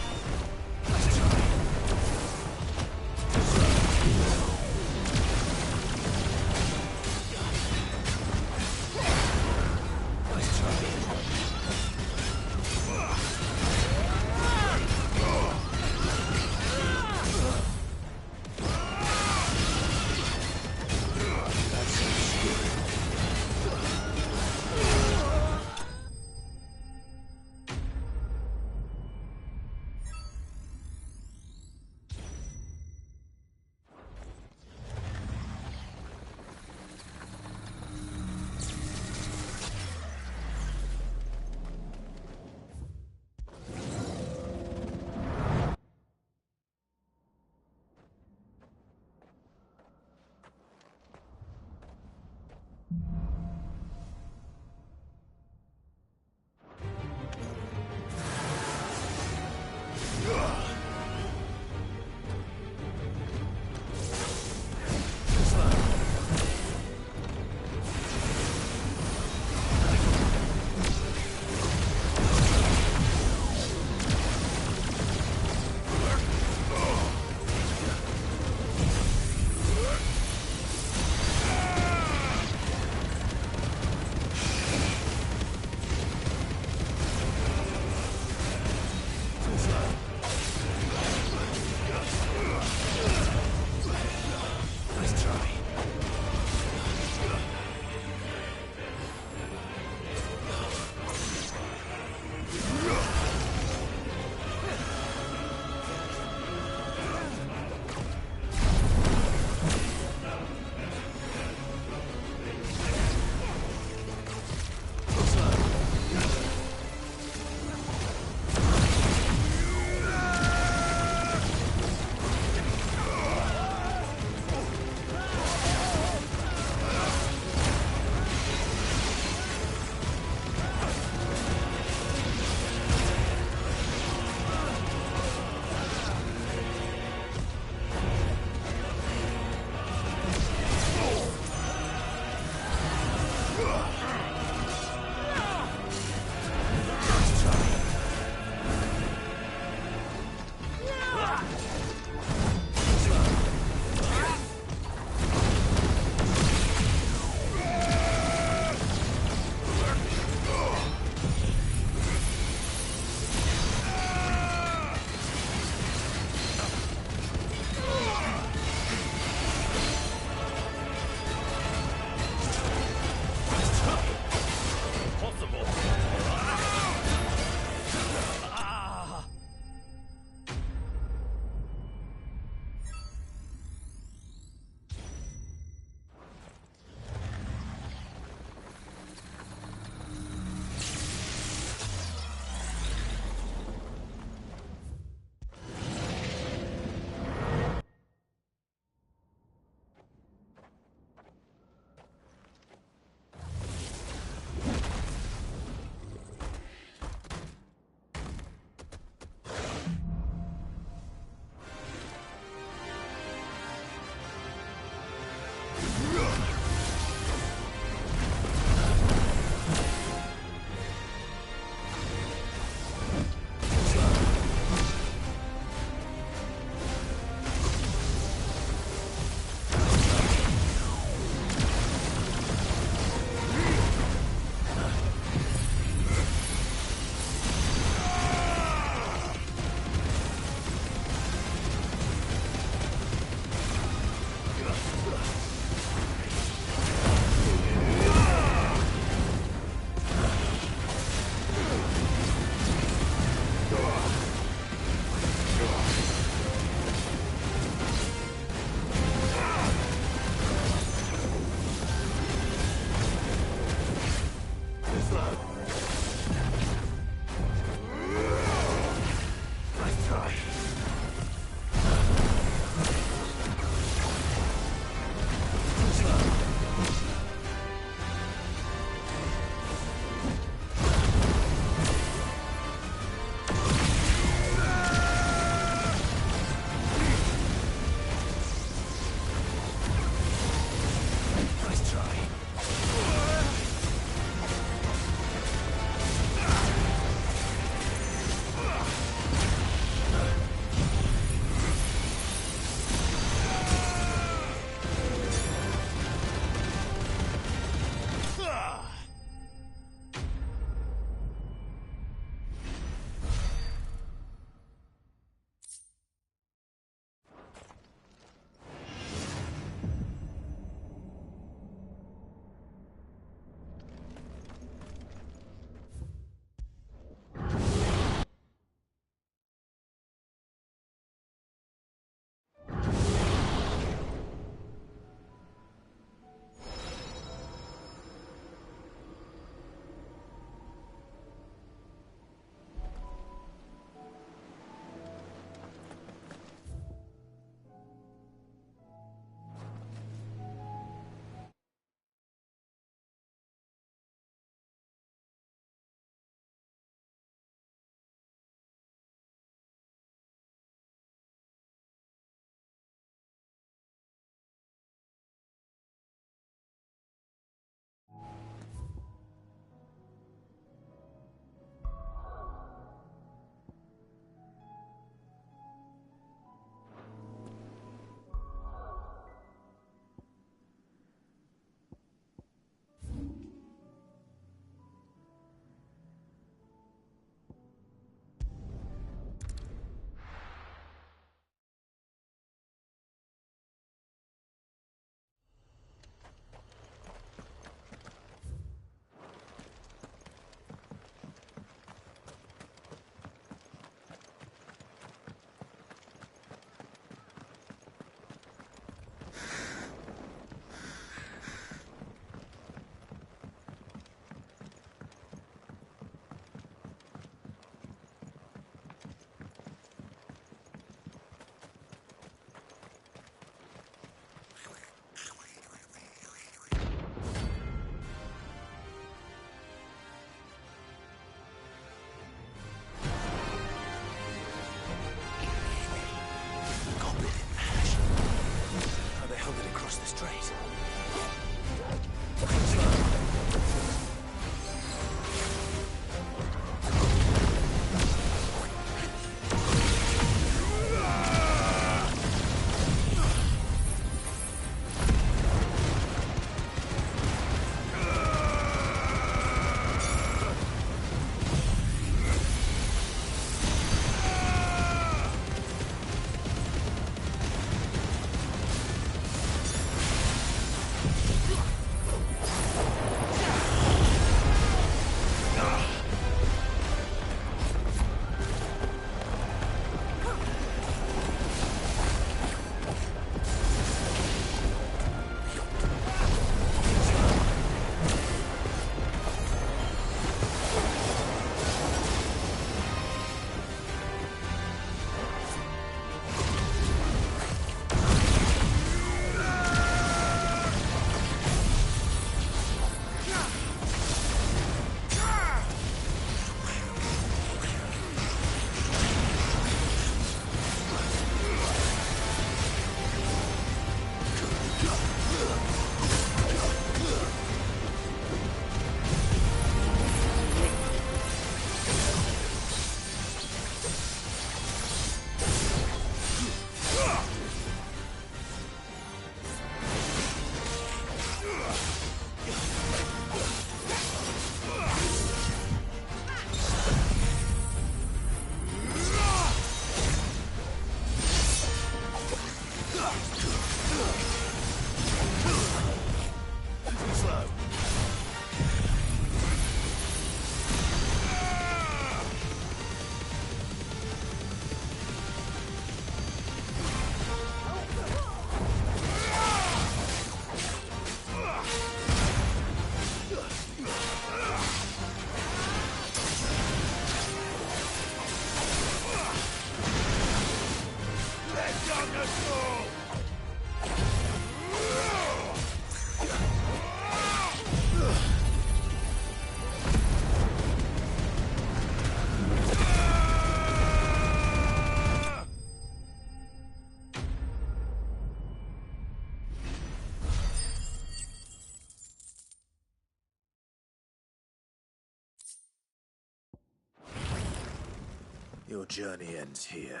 Speaker 4: Your journey ends here.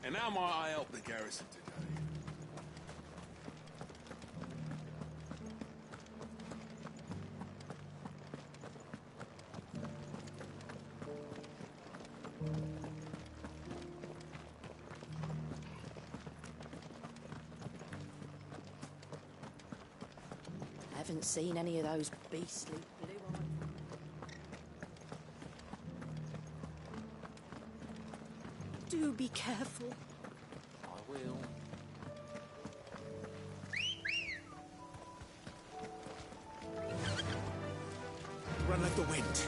Speaker 7: And how might I help the garrison today?
Speaker 2: I haven't seen any of those beastly blue-eyed... Do be careful.
Speaker 16: I will.
Speaker 4: Run like the wind.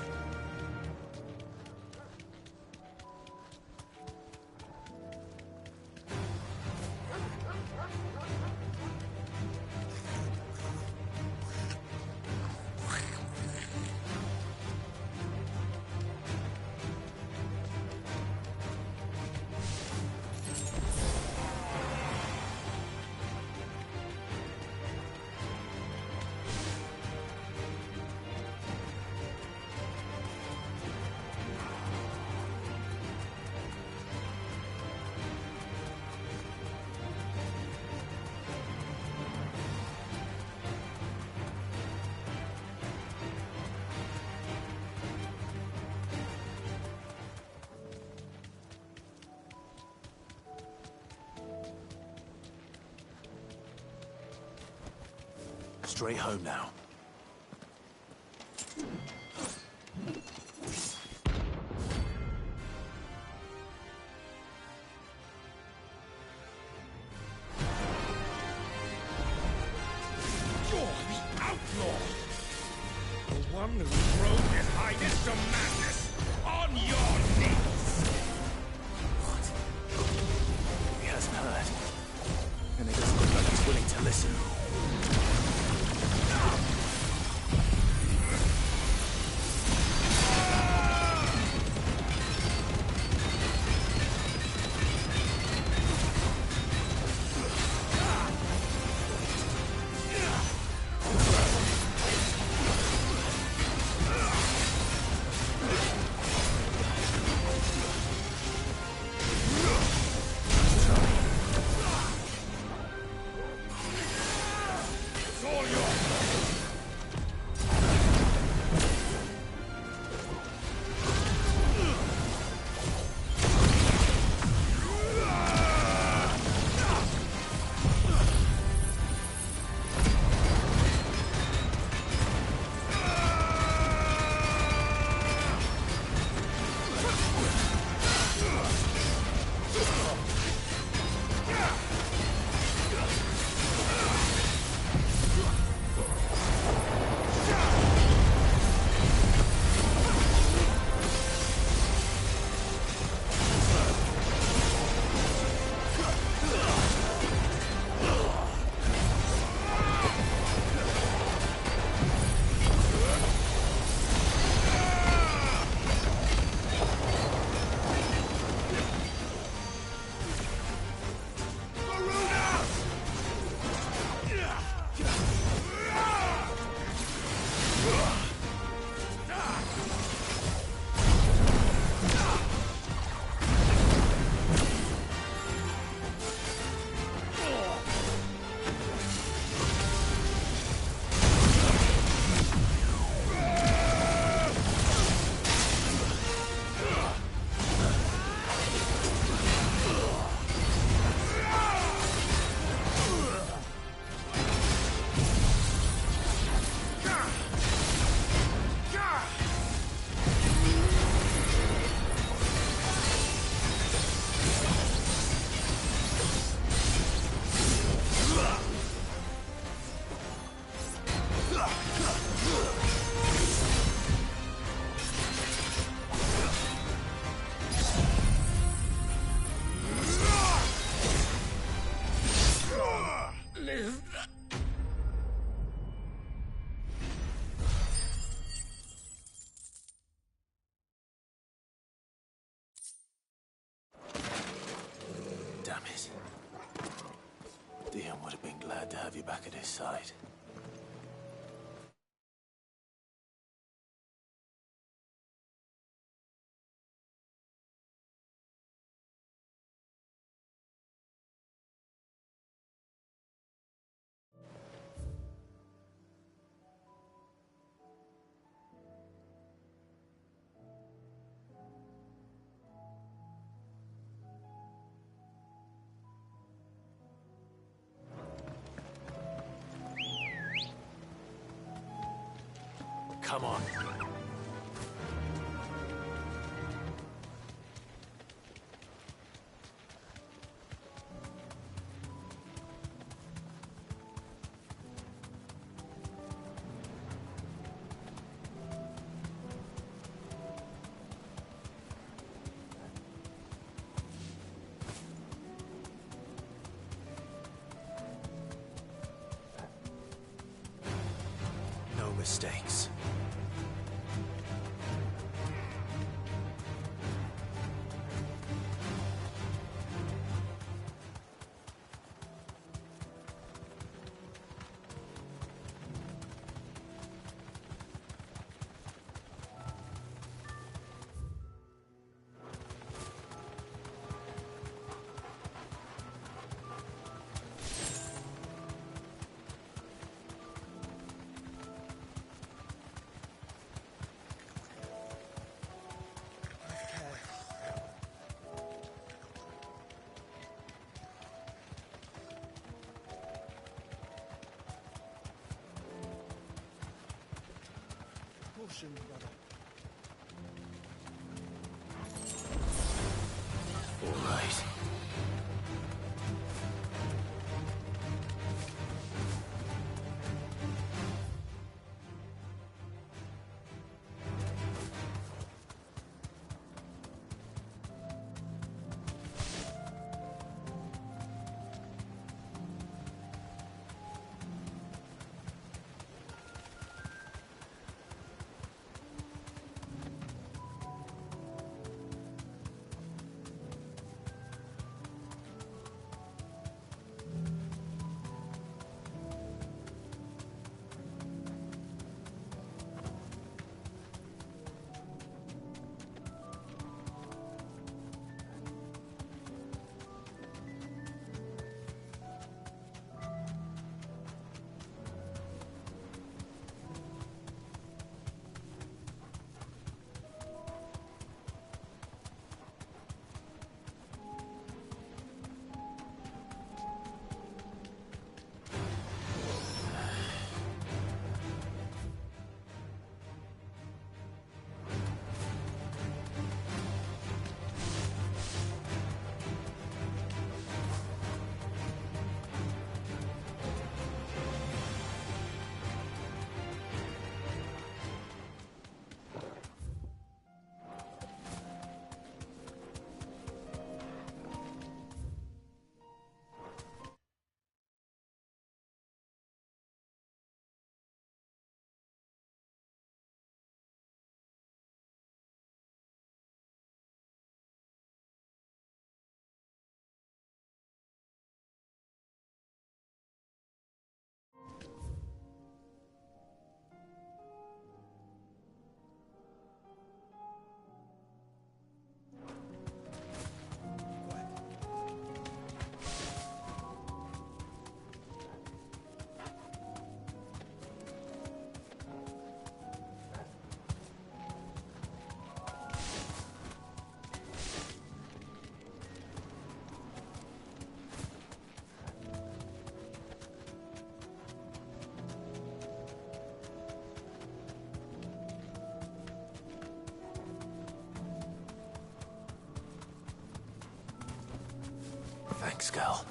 Speaker 4: Straight home now.
Speaker 11: You're the outlaw! The one who drove his highness to madness on your knees!
Speaker 4: What? He hasn't heard. And it doesn't look like he's willing to listen. Damn it. Dion would have been glad to have you back at his side. Come on. No mistakes.
Speaker 12: Caution, brother.
Speaker 4: All right. Thanks, Gal.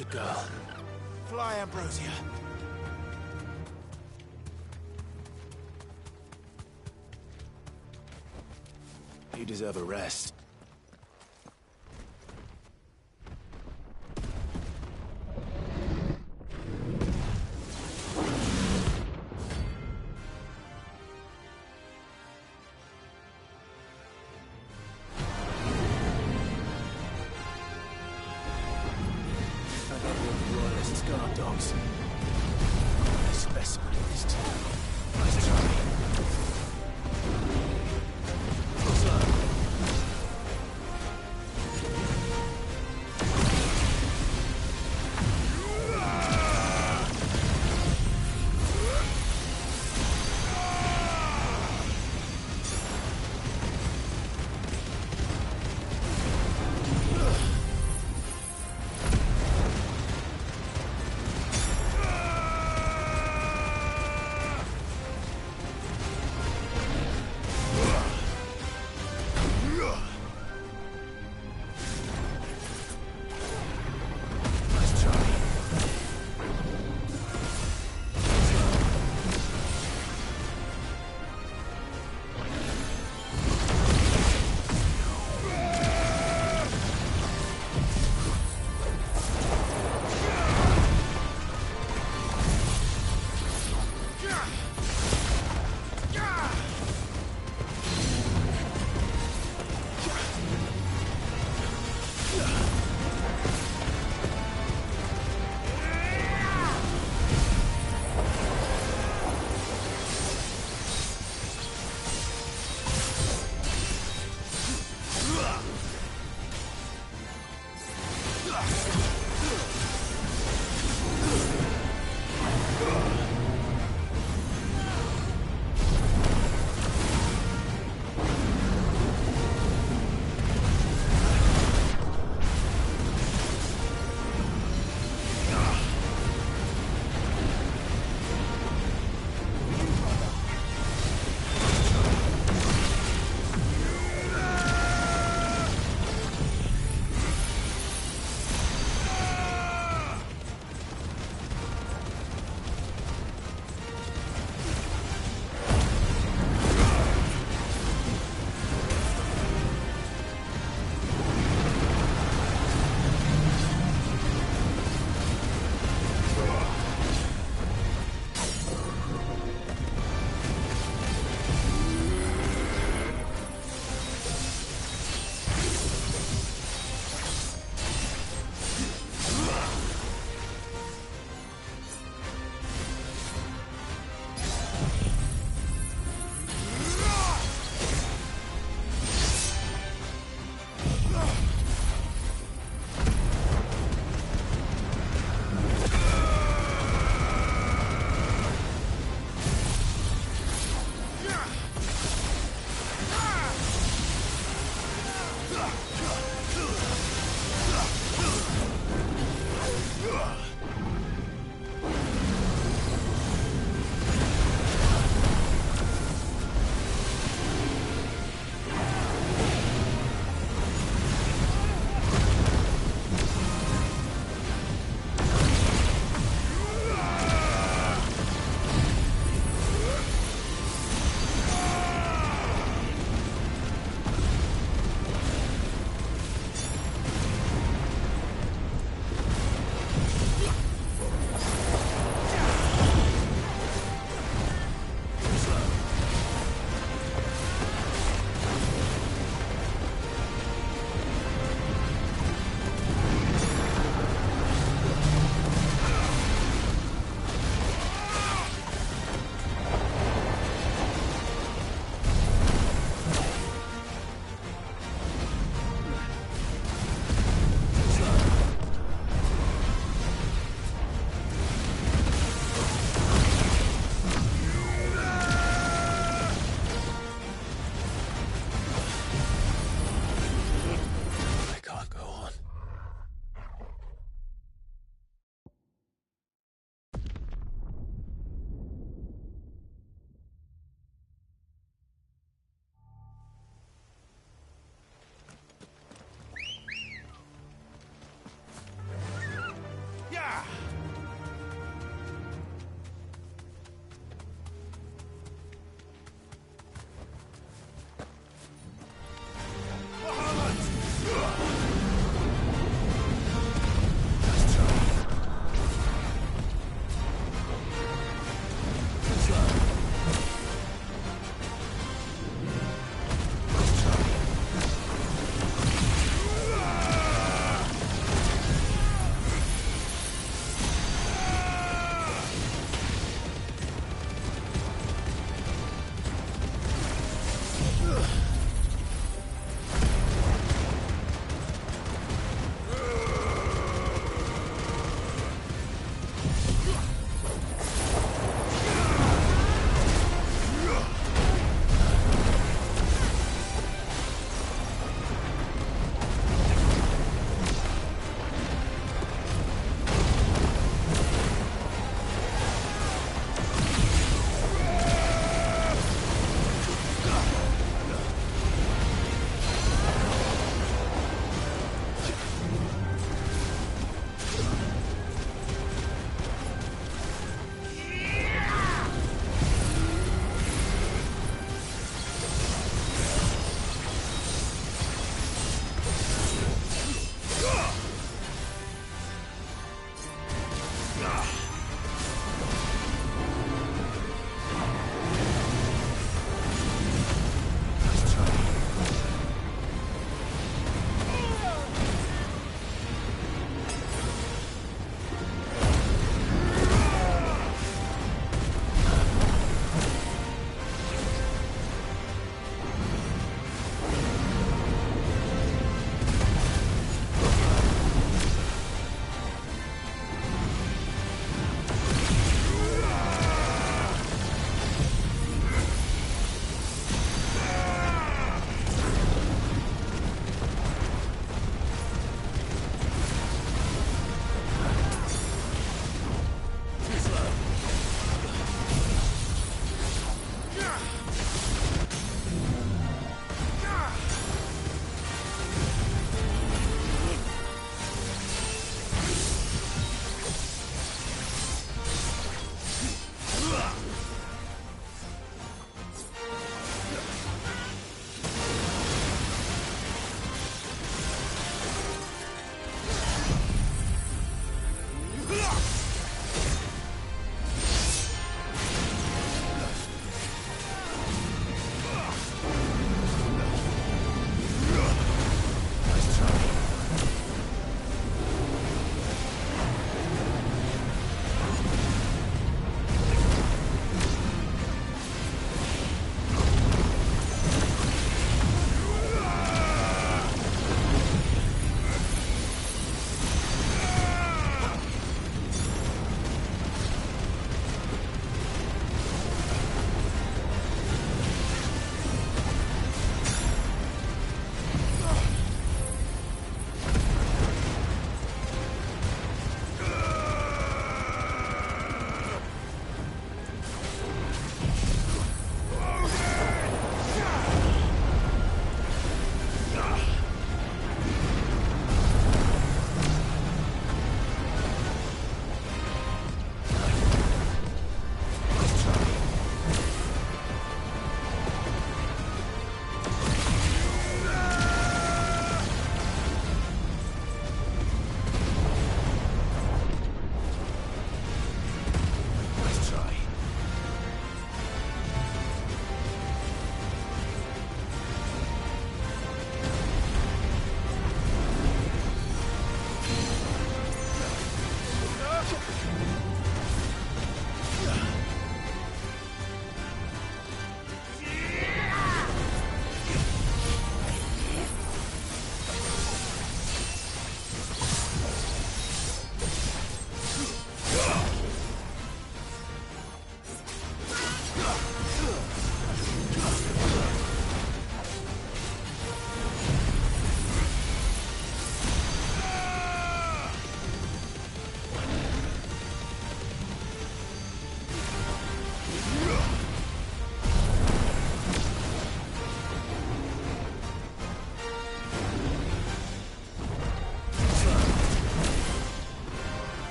Speaker 4: Good girl. Fly, Ambrosia. You deserve a rest. Guard dogs. A specimen of this type. Nice try. Closer.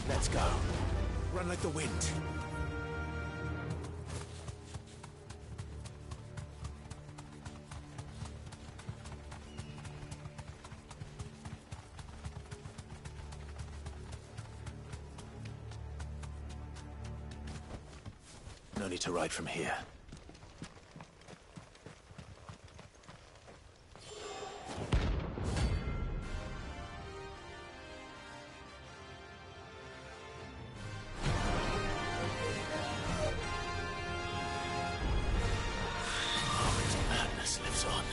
Speaker 4: Let's go. Run like the wind. No need to ride from here. Lives on.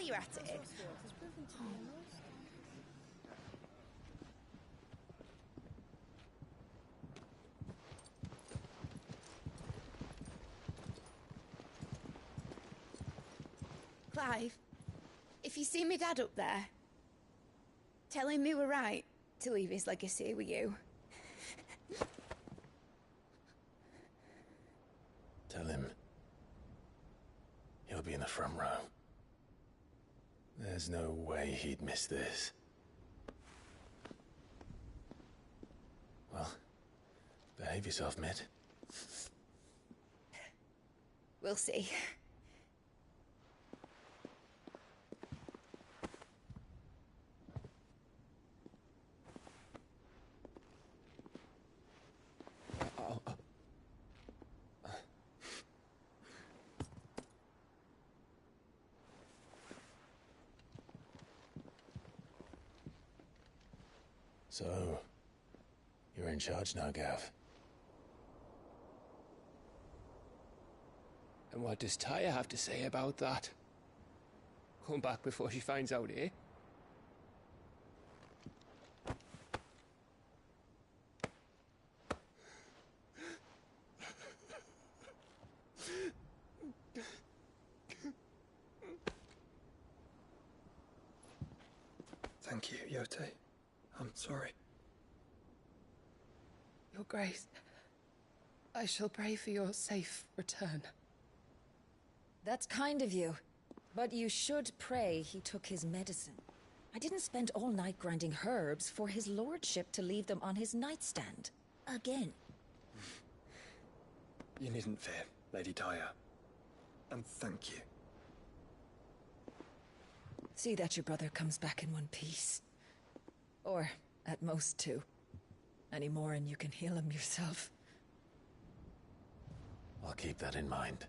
Speaker 15: you're at it. Clive, if you see me dad up there, tell him we were right to leave his legacy with you.
Speaker 4: Tell him he'll be in the front row. There's no way he'd miss this. Well, behave yourself, Mid.
Speaker 15: We'll see.
Speaker 4: So, you're in charge now, Gav.
Speaker 14: And what does Taya have to say about that? Come back before she finds out, eh?
Speaker 21: Thank you, Yote. I'm sorry.
Speaker 5: Your Grace, I shall pray for your safe return.
Speaker 10: That's kind of you. But you should pray he took his medicine. I didn't spend all night grinding herbs for his lordship to leave them on his nightstand. Again.
Speaker 21: You needn't fear, Lady Taya. And thank you.
Speaker 10: See that your brother comes back in one piece. Or, at most, two. Any more and you can heal him yourself.
Speaker 4: I'll keep that in mind.